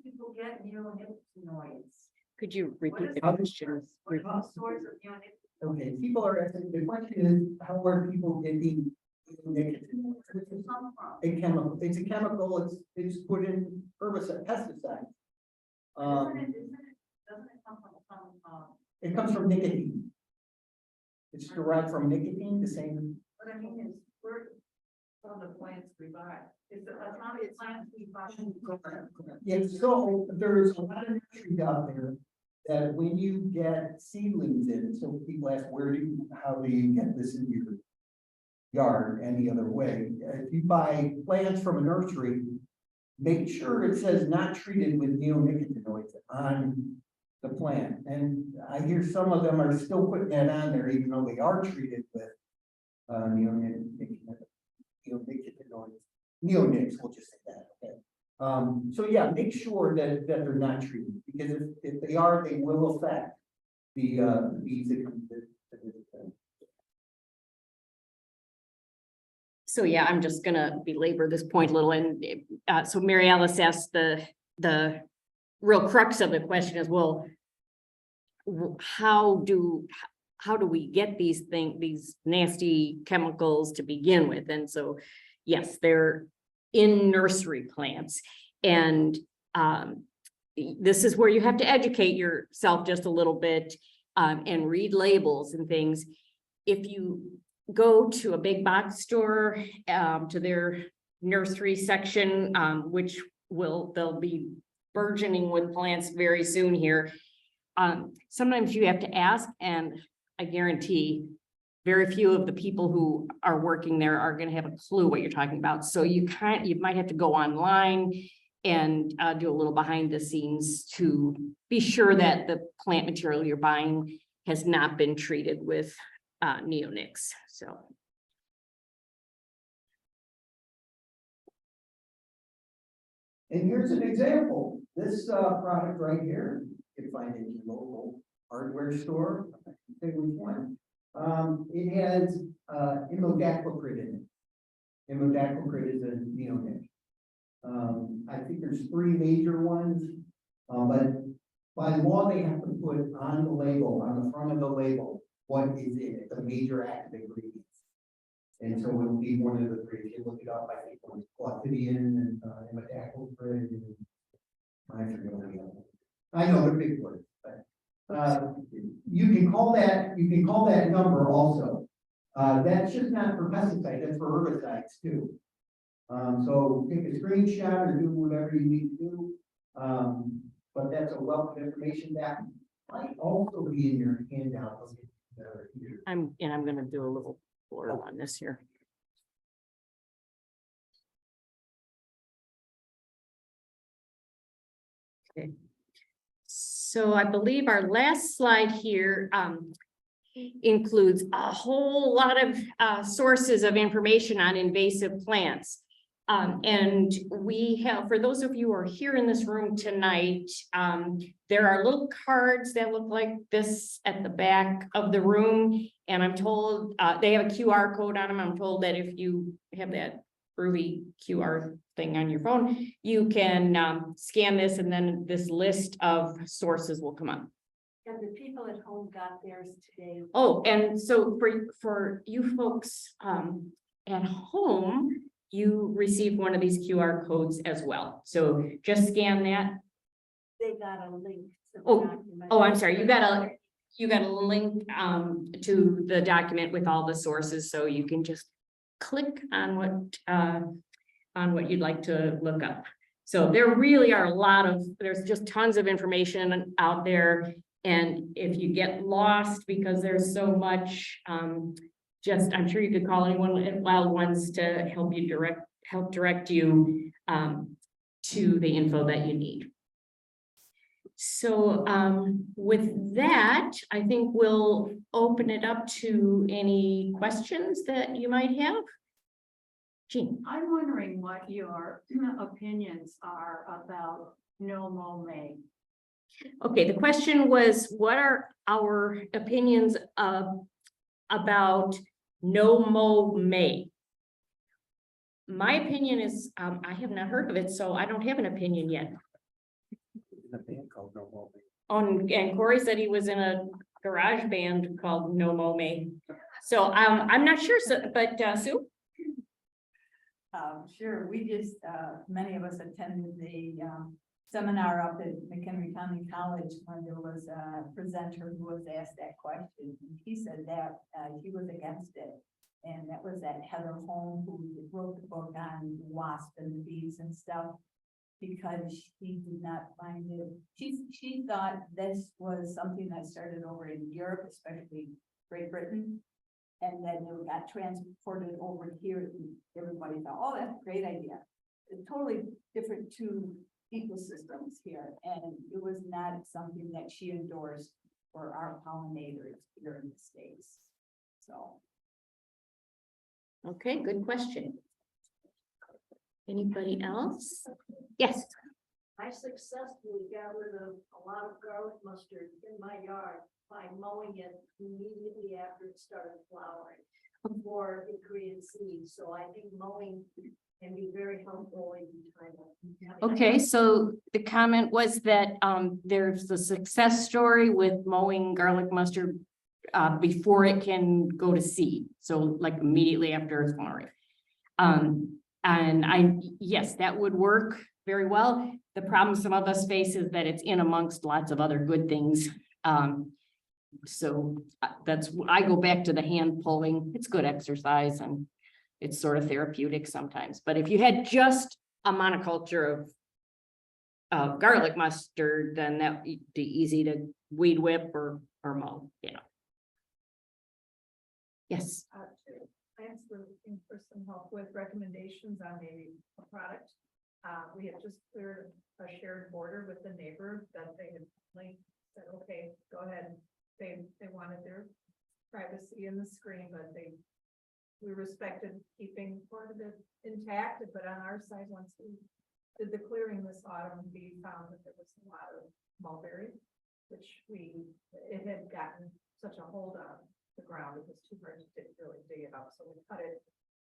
people get neonicotinoids? Could you What repeat is the the question? source? What is the source of neonicotinoids? Okay, people are asking, the question is, how are people getting neonicotinoids? Where does it come from? A chemical, it's a chemical, it's put in herbicide, pesticides. Doesn't it come from some, It comes from nicotine. It's derived from nicotine, the same. what I mean is, where from the plants we buy? Is it electronic plants we buy? Yeah, so there's a lot of nurseries out there that when you get seedlings in, so people ask, how do you get this in your yard any other way? If you buy plants from a nursery, make sure it says not treated with neonicotinoids on the plant. And I hear some of them are still putting that on there, even though they are treated with neonicotinoids, neonics, we'll just say that, okay? So yeah, make sure that they're not treated, because if they are, they will affect the bees that come to the. So yeah, I'm just gonna belabor this point a little, and so Mary Alice asked the real crux of the question is, well, how do we get these nasty chemicals to begin with? And so, yes, they're in nursery plants, and this is where you have to educate yourself just a little bit and read labels and things. If you go to a big box store, to their nursery section, which they'll be burgeoning with plants very soon here. Sometimes you have to ask, and I guarantee very few of the people who are working there are going to have a clue what you're talking about. So you might have to go online and do a little behind the scenes to be sure that the plant material you're buying has not been treated with neonics. So. And here's an example. This product right here, you can find it in your local hardware store. I can say which one. It has imidacloprid in it. Imidacloprid is a neonic. I think there's 3 major ones, but by law they have to put on the label, on the front of the label, what is in it, the major active ingredients. And so it will be one of the 3. If you look it up, I think it was clothidian and imidacloprid and I forget what the other one. I know they're big words, but you can call that number also. That's just not for pesticides, that's for herbicides too. So take a screenshot or do whatever you need to do. But that's a wealth of information that might also be in your handout. That are here. I'm gonna do a little blur on this here. Okay. So I believe our last slide here, includes a whole lot of, sources of information on invasive plants. And we have, for those of you who are here in this room tonight, there are little cards that look like this at the back of the room. And I'm told, they have a QR code on them. I'm told that if you have that groovy QR thing on your phone, you can, scan this and then this list of sources will come up. And the people at home got theirs today. Oh, and so for you folks, at home, you received one of these QR codes as well. So just scan that. They got a link to the Oh, document. Oh, I'm sorry, you got a link to the document with all the sources, so you can just click on what you'd like to look up. So there really are a lot of, there's just tons of information out there. And if you get lost because there's so much, I'm sure you could call anyone at Wild Ones to help direct you to the info that you need. So with that, I think we'll open it up to any questions that you might have. Jean. I'm wondering what your opinions are about no mow May. Okay, the question was, what are our opinions about no mow May? My opinion is, I have not heard of it, so I don't have an opinion yet. In a band called No More May. And Corey said he was in a garage band called No Mow May. So I'm not sure, but Sue? Sure, we just, many of us attended the seminar up at McHenry County College when there was a presenter who was asked that question. And he said that he was against it. And that was that Heather Holm who wrote the book on wasp and the bees and stuff. Because she did not find it, she thought this was something that started over in Europe, especially Great Britain. And then it got transported over here and everybody thought, oh, that's a great idea. It's totally different two ecosystems here. And it was not something that she endorsed for our pollinators here in the States. So. Okay, good question. Anybody else? Yes. I successfully got rid of a lot of garlic mustard in my yard by mowing it immediately after it started flowering, before it created seeds. So I think mowing can be very helpful in time. Okay, so the comment was that there's a success story with mowing garlic mustard before it can go to seed. So like immediately after it's flowering. And yes, that would work very well. The problem some of us face is that it's in amongst lots of other good things. So I go back to the hand pulling. It's good exercise and it's sort of therapeutic sometimes. But if you had just a monoculture of garlic mustard, then that would be easy to weed whip or mow, you know. Yes. I asked for some help with recommendations on a product. We have just cleared a shared border with the neighbor that they had said, okay, go ahead. They wanted their privacy in the screen, but we respected keeping part of it intact. But on our side, once we did the clearing this autumn, we found that there was a lot of mulberry, which it had gotten such a hold on the ground. It was too hard to really dig it up. So we cut it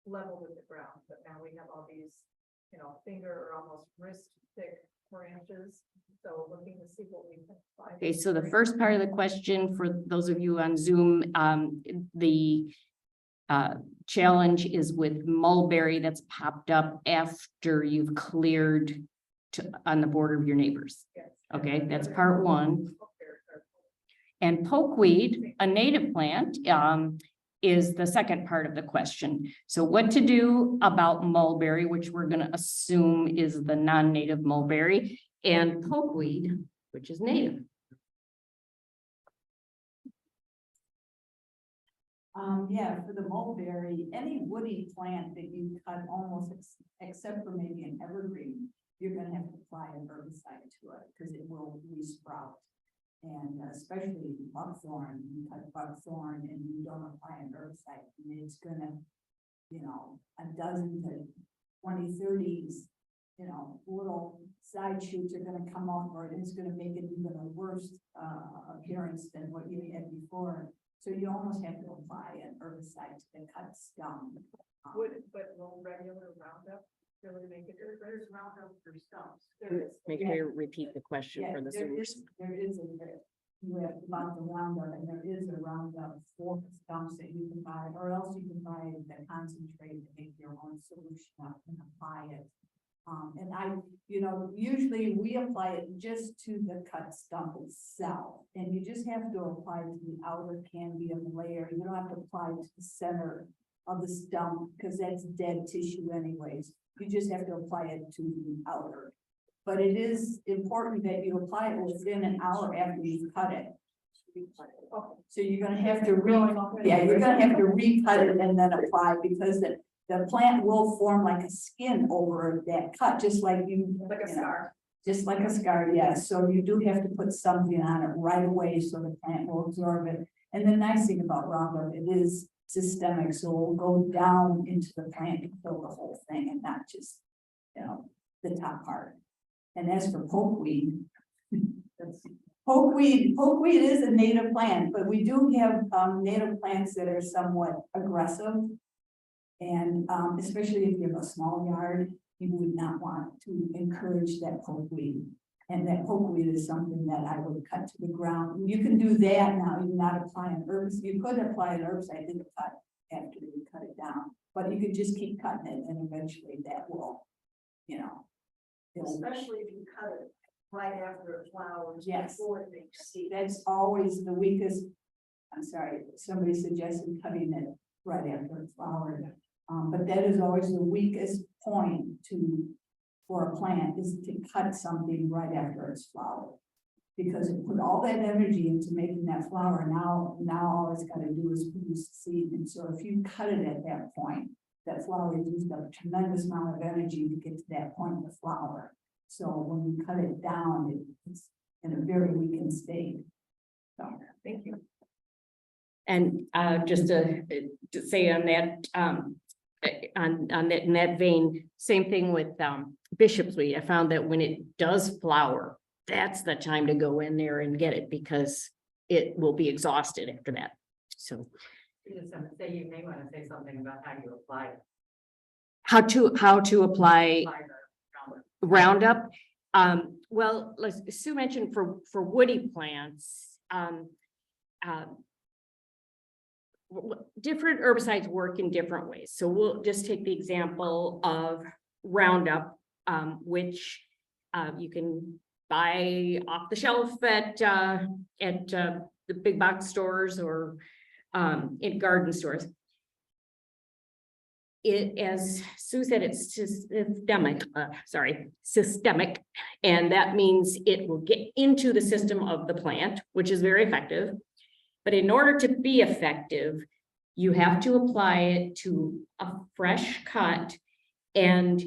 level with the ground, but now we have all these, finger or almost wrist thick branches. So looking to see what we can find. Okay, so the first part of the question for those of you on Zoom, the challenge is with mulberry that's popped up after you've cleared on the border of your neighbors. Yes. Okay, that's part one. And pokeweed, a native plant, is the second part of the question. So what to do about mulberry, which we're gonna assume is the non-native mulberry, and pokeweed, which is native. Yeah, for the mulberry, any woody plant that you cut almost except for maybe an evergreen, you're gonna have to apply an herbicide to it because it will resprout. And especially buckthorn, you cut buckthorn and you don't apply an herbicide, and it's gonna, a dozen to 20, 30s, little side shoots are gonna come off, or it's gonna make it even a worse appearance than what you had before. So you almost have to apply an herbicide to the cut stump. But will regular Roundup really make it? There's Roundup for stumps. Make sure you repeat the question Yeah, for the there Zoomers. is you have about the Roundup, and there is a Roundup for stumps that you can buy, or else you can buy the concentrate to make your own solution up and apply it. And usually we apply it just to the cut stump itself, and you just have to apply it to the outer cambium layer. You don't have to apply it to the center of the stump, because that's dead tissue anyways. You just have to apply it to the outer. But it is important that you apply it within an hour after you cut it. So you're gonna have to you're gonna have to recut it and then apply, because the plant will form like a skin over that cut, just like Like a scar. just like a scar, yes. So you do have to put something on it right away so the plant will absorb it. And the nice thing about Roundup, it is systemic, so it will go down into the plant and kill the whole thing and not just, the top part. And as for pokeweed, pokeweed is a native plant, but we do have native plants that are somewhat aggressive. And especially if you have a small yard, you would not want to encourage that pokeweed. And that pokeweed is something that I would cut to the ground. You can do that now. You're not applying herbicide. You could apply an herbicide in the cut after you cut it down, but you could just keep cutting it, and eventually that will, it'll- Especially if you cut it right after it flowers. Yes. Before it makes seed. That's always the weakest. I'm sorry, somebody suggested cutting it right after it's flowered. But that is always the weakest point for a plant, is to cut something right after it's flowered. Because it put all that energy into making that flower. Now all it's gotta do is produce seed. And so if you cut it at that point, that flower used up a tremendous amount of energy to get to that point of the flower. So when you cut it down, it's in a very weakened state. So, Thank you. And just to say on that, on that, in that vein, same thing with bishop's weed. I found that when it does flower, that's the time to go in there and get it, because it will be exhausted after that. So You may want to say something about how you apply it. how to apply Roundup. Well, like Sue mentioned, for woody plants, different herbicides work in different ways. So we'll just take the example of Roundup, which you can buy off the shelf at the big box stores or in garden stores. It, as Sue said, it's systemic, and that means it will get into the system of the plant, which is very effective. But in order to be effective, you have to apply it to a fresh cut. And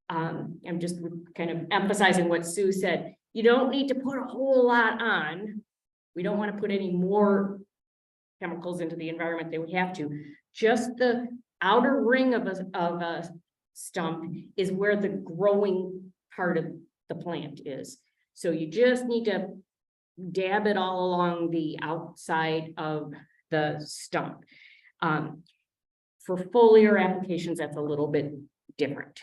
I'm just kind of emphasizing what Sue said. You don't need to put a whole lot on. We don't want to put any more chemicals into the environment than we have to. Just the outer ring of a stump is where the growing part of the plant is. So you just need to dab it all along the outside of the stump. For foliar applications, that's a little bit different.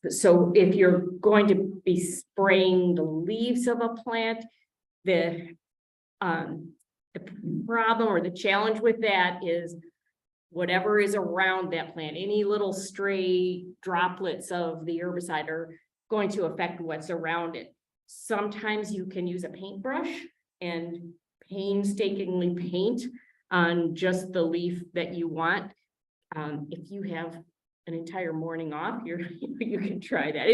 So if you're going to be spraying the leaves of a plant, the problem or the challenge with that is whatever is around that plant, any little stray droplets of the herbicide are going to affect what's around it. Sometimes you can use a paintbrush and painstakingly paint on just the leaf that you want. If you have an entire morning off, you can try that.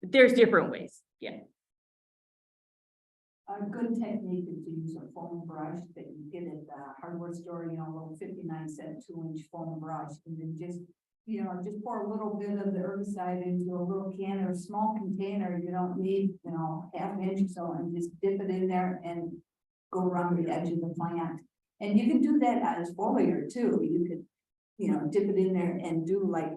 There's different ways, yeah. A good technique is to use a foam brush that you get at the hardware store, you know, a little 59-cent 2-inch foam brush, and then just, you know, just pour a little bit of the herbicide into a little can or a small container. You don't need, you know, ½ inch or so, and just dip it in there and go around the edge of the plant. And you can do that as foliar too. You could, you know, dip it in there and do like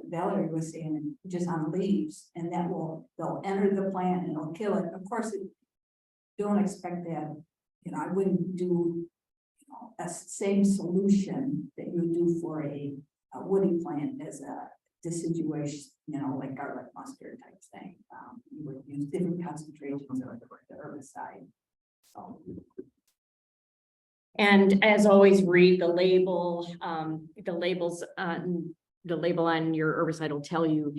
Valerie was saying, just on leaves, and that they'll enter the plant and it'll kill it. Of course, don't expect that, you know, I wouldn't do, you know, a same solution that you do for a woody plant as a deciduation, you know, like garlic mustard type thing. You would use different concentrations of the herbicide. So. And as always, read the label. The label on your herbicide will tell you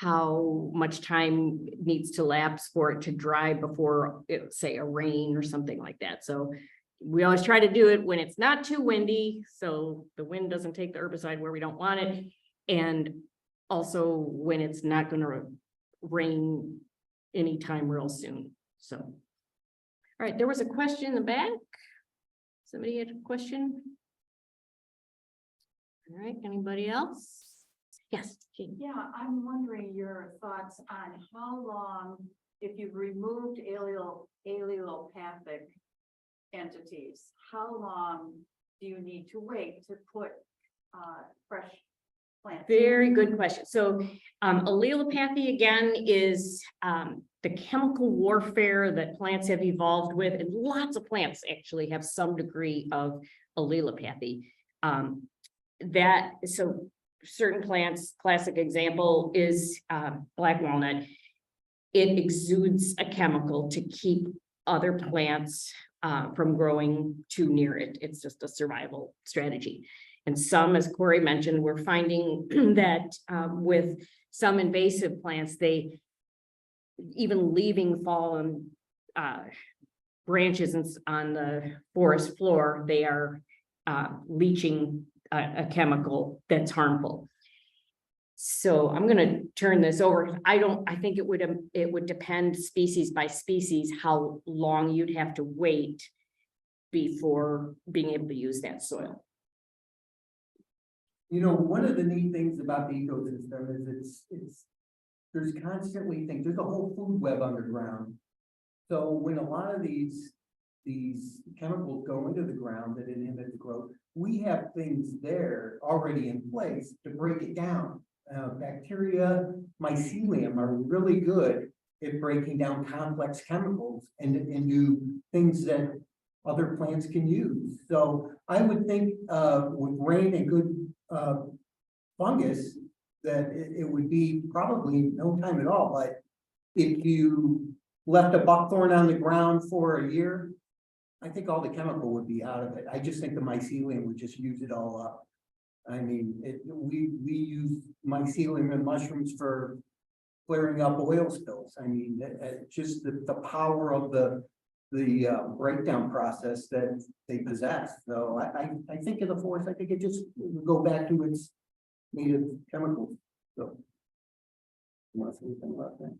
how much time needs to lapse for it to dry before it, say, a rain or something like that. So we always try to do it when it's not too windy, so the wind doesn't take the herbicide where we don't want it. And also when it's not going to rain anytime real soon. So, all right, there was a question in the back. Somebody had a question? All right, anybody else? Yes, Jean. Yeah, I'm wondering your thoughts on how long, if you've removed allelopathic entities, how long do you need to wait to put fresh plants? Very good question. So allelopathy again is the chemical warfare that plants have evolved with, and lots of plants actually have some degree of allelopathy. So certain plants, classic example is black walnut. It exudes a chemical to keep other plants from growing too near it. It's just a survival strategy. And some, as Corey mentioned, we're finding that with some invasive plants, they even leaving fallen branches on the forest floor, they are leaching a chemical that's harmful. So I'm going to turn this over. I think it would depend species by species how long you'd have to wait before being able to use that soil. You know, one of the neat things about the ecosystem is there's constantly things, there's a whole food web underground. So when a lot of these chemicals go into the ground that inhibit the growth, we have things there already in place to break it down. Bacteria, mycelium are really good at breaking down complex chemicals and do things that other plants can use. So I would think with rain and good fungus that it would be probably no time at all. But if you left a buckthorn on the ground for a year, I think all the chemical would be out of it. I just think the mycelium would just use it all up. I mean, we use mycelium in mushrooms for clearing up oil spills. I mean, just the power of the breakdown process that they possess. So I think in the forest, I think it just would go back to its native chemicals. So you want to say anything about that?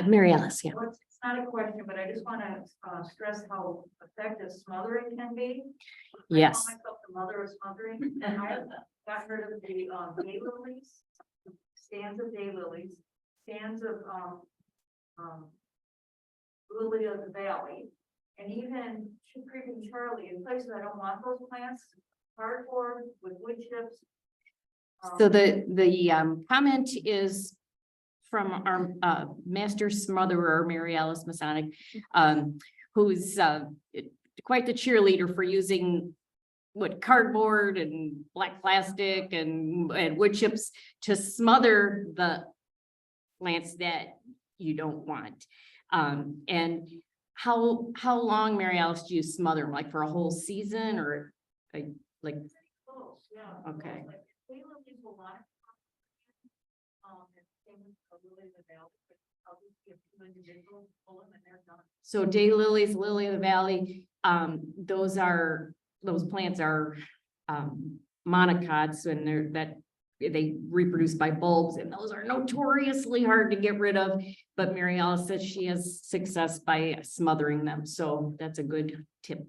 Mary Alice, yeah. Well, it's not a question, but I just want to stress how effective smothering can be. Yes. I call myself the mother of smothering, and I got rid of the daylilies, stands of daylilies, stands of lily of the valley, and even Shoe Creek and Charlie in places I don't want those plants, cardboard with wood chips. So the comment is from our master smotherer, Mary Alice Masonic, who's quite the cheerleader for using cardboard and black plastic and wood chips to smother the plants that you don't want. And how long, Mary Alice, do you smother them? Like for a whole season or like? Close, yeah. Okay. Like, daylilies will want lily in the valley, but I'll just give two individuals, pull them and they're done. So daylilies, lily of the valley, those plants are monocots, and they reproduce by bulbs, and those are notoriously hard to get rid of. But Mary Alice says she has success by smothering them, so that's a good tip.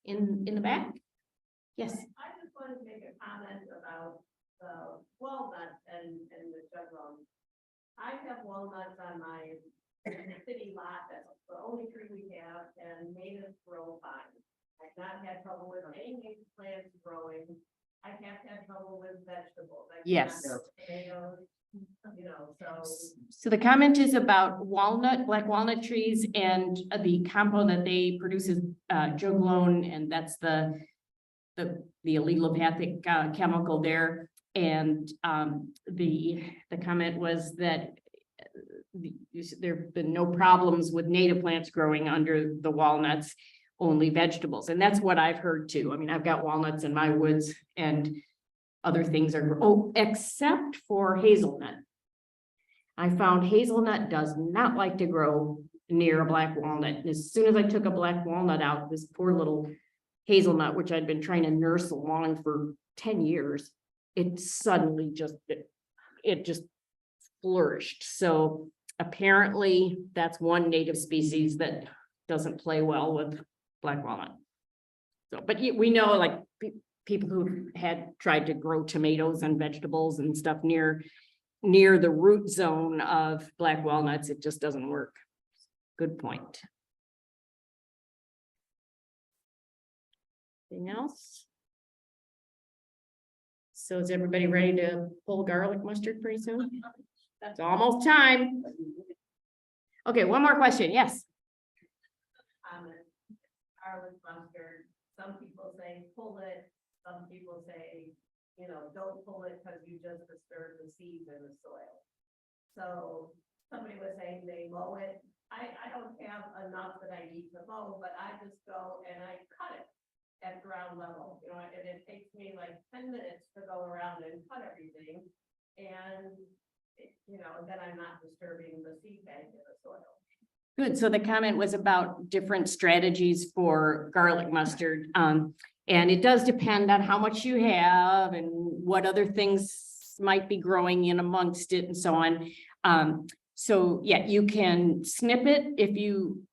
In the back? Yes. I just wanted to make a comment about the walnut and the general. I have walnuts on my city lot, that's the only tree we have, and natives grow fine. I've not had trouble with any native plants growing. I have had trouble with vegetables. I've Yes. had Tomatoes, you know, so. So the comment is about black walnut trees, and the compound that they produce is juglone, and that's the allelopathic chemical there. And the comment was that there've been no problems with native plants growing under the walnuts, only vegetables. And that's what I've heard too. I mean, I've got walnuts in my woods, and other things are, except for hazelnut. I found hazelnut does not like to grow near a black walnut. And as soon as I took a black walnut out, this poor little hazelnut, which I'd been trying to nurse along for 10 years, it suddenly just flourished. So apparently that's one native species that doesn't play well with black walnut. So, but we know, like, people who had tried to grow tomatoes and vegetables and stuff near the root zone of black walnuts, it just doesn't work. Good point. Anything else? So is everybody ready to pull garlic mustard pretty soon? It's almost time. Okay, one more question. Yes. Garlic mustard, some people say pull it, some people say, don't pull it because you just disturbed the seeds in the soil. So somebody was saying they mow it. I don't have enough that I need to mow, but I just go and I cut it at ground level, and it takes me like 10 minutes to go around and cut everything. And, then I'm not disturbing the seed bank in the soil. Good. So the comment was about different strategies for garlic mustard. And it does depend on how much you have and what other things might be growing in amongst it and so on. So yeah, you can snip it if you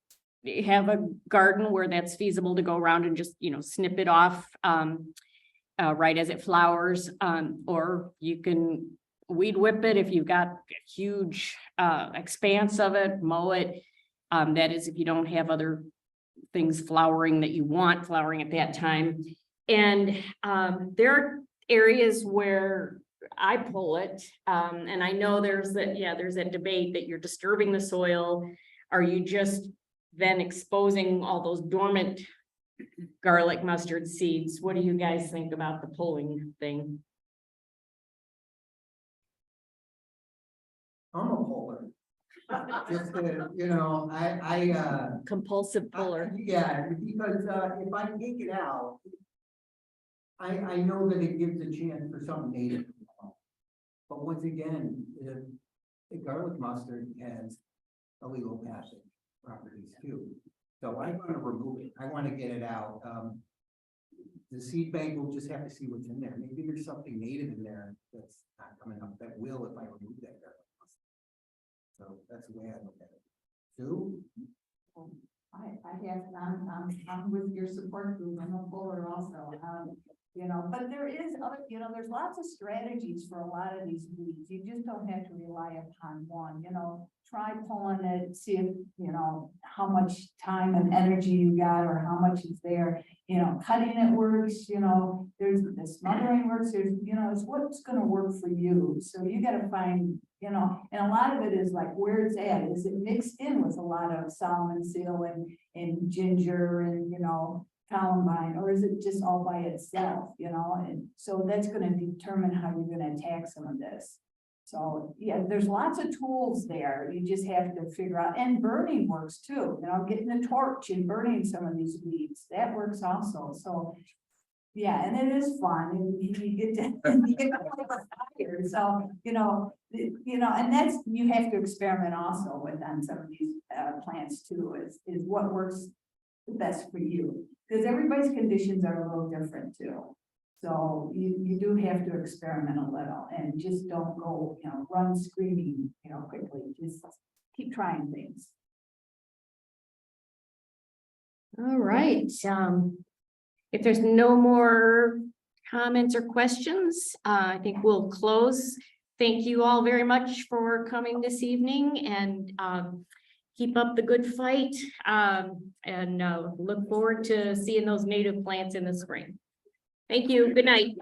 have a garden where that's feasible to go around and just, snip it off right as it flowers. Or you can weed whip it if you've got a huge expanse of it, mow it. That is if you don't have other things flowering that you want flowering at that time. And there are areas where I pull it, and I know there's that debate that you're disturbing the soil. Are you just then exposing all those dormant garlic mustard seeds? What do you guys think about the pulling thing? I'm a puller. Just to, Compulsive puller. Yeah, because if I take it out, I know that it gives a chance for something native to come. But once again, the garlic mustard has allelopathic properties too. So I want to remove it. I want to get it out. The seed bank will just have to see what's in there. Maybe there's something native in there that's not coming up that will if I remove that garlic mustard. So that's the way I look at it. Sue? I'm with your support group. I'm a puller also. But there is other, there's lots of strategies for a lot of these weeds. You just don't have to rely upon one, try pulling it, see if, how much time and energy you got or how much is there. Cutting it works, there's the smothering works, there's, it's what's gonna work for you. So you gotta find, and a lot of it is like where it's at. Is it mixed in with a lot of Solomon seal and ginger and, columbine, or is it just all by itself, and so that's going to determine how you're going to attack some of this. So yeah, there's lots of tools there. You just have to figure out, and burning works too, getting a torch and burning some of these weeds, that works also. So, Yeah, and it is fun, and you get to, you get tired, so, and that's, you have to experiment also with on some of these, plants too, is what works the best for you. Because everybody's conditions are a little different too. So you do have to experiment a little and just don't go, run screaming, quickly, just keep trying things. All right, if there's no more comments or questions, I think we'll close. Thank you all very much for coming this evening and keep up the good fight. And look forward to seeing those native plants in the spring. Thank you. Good night.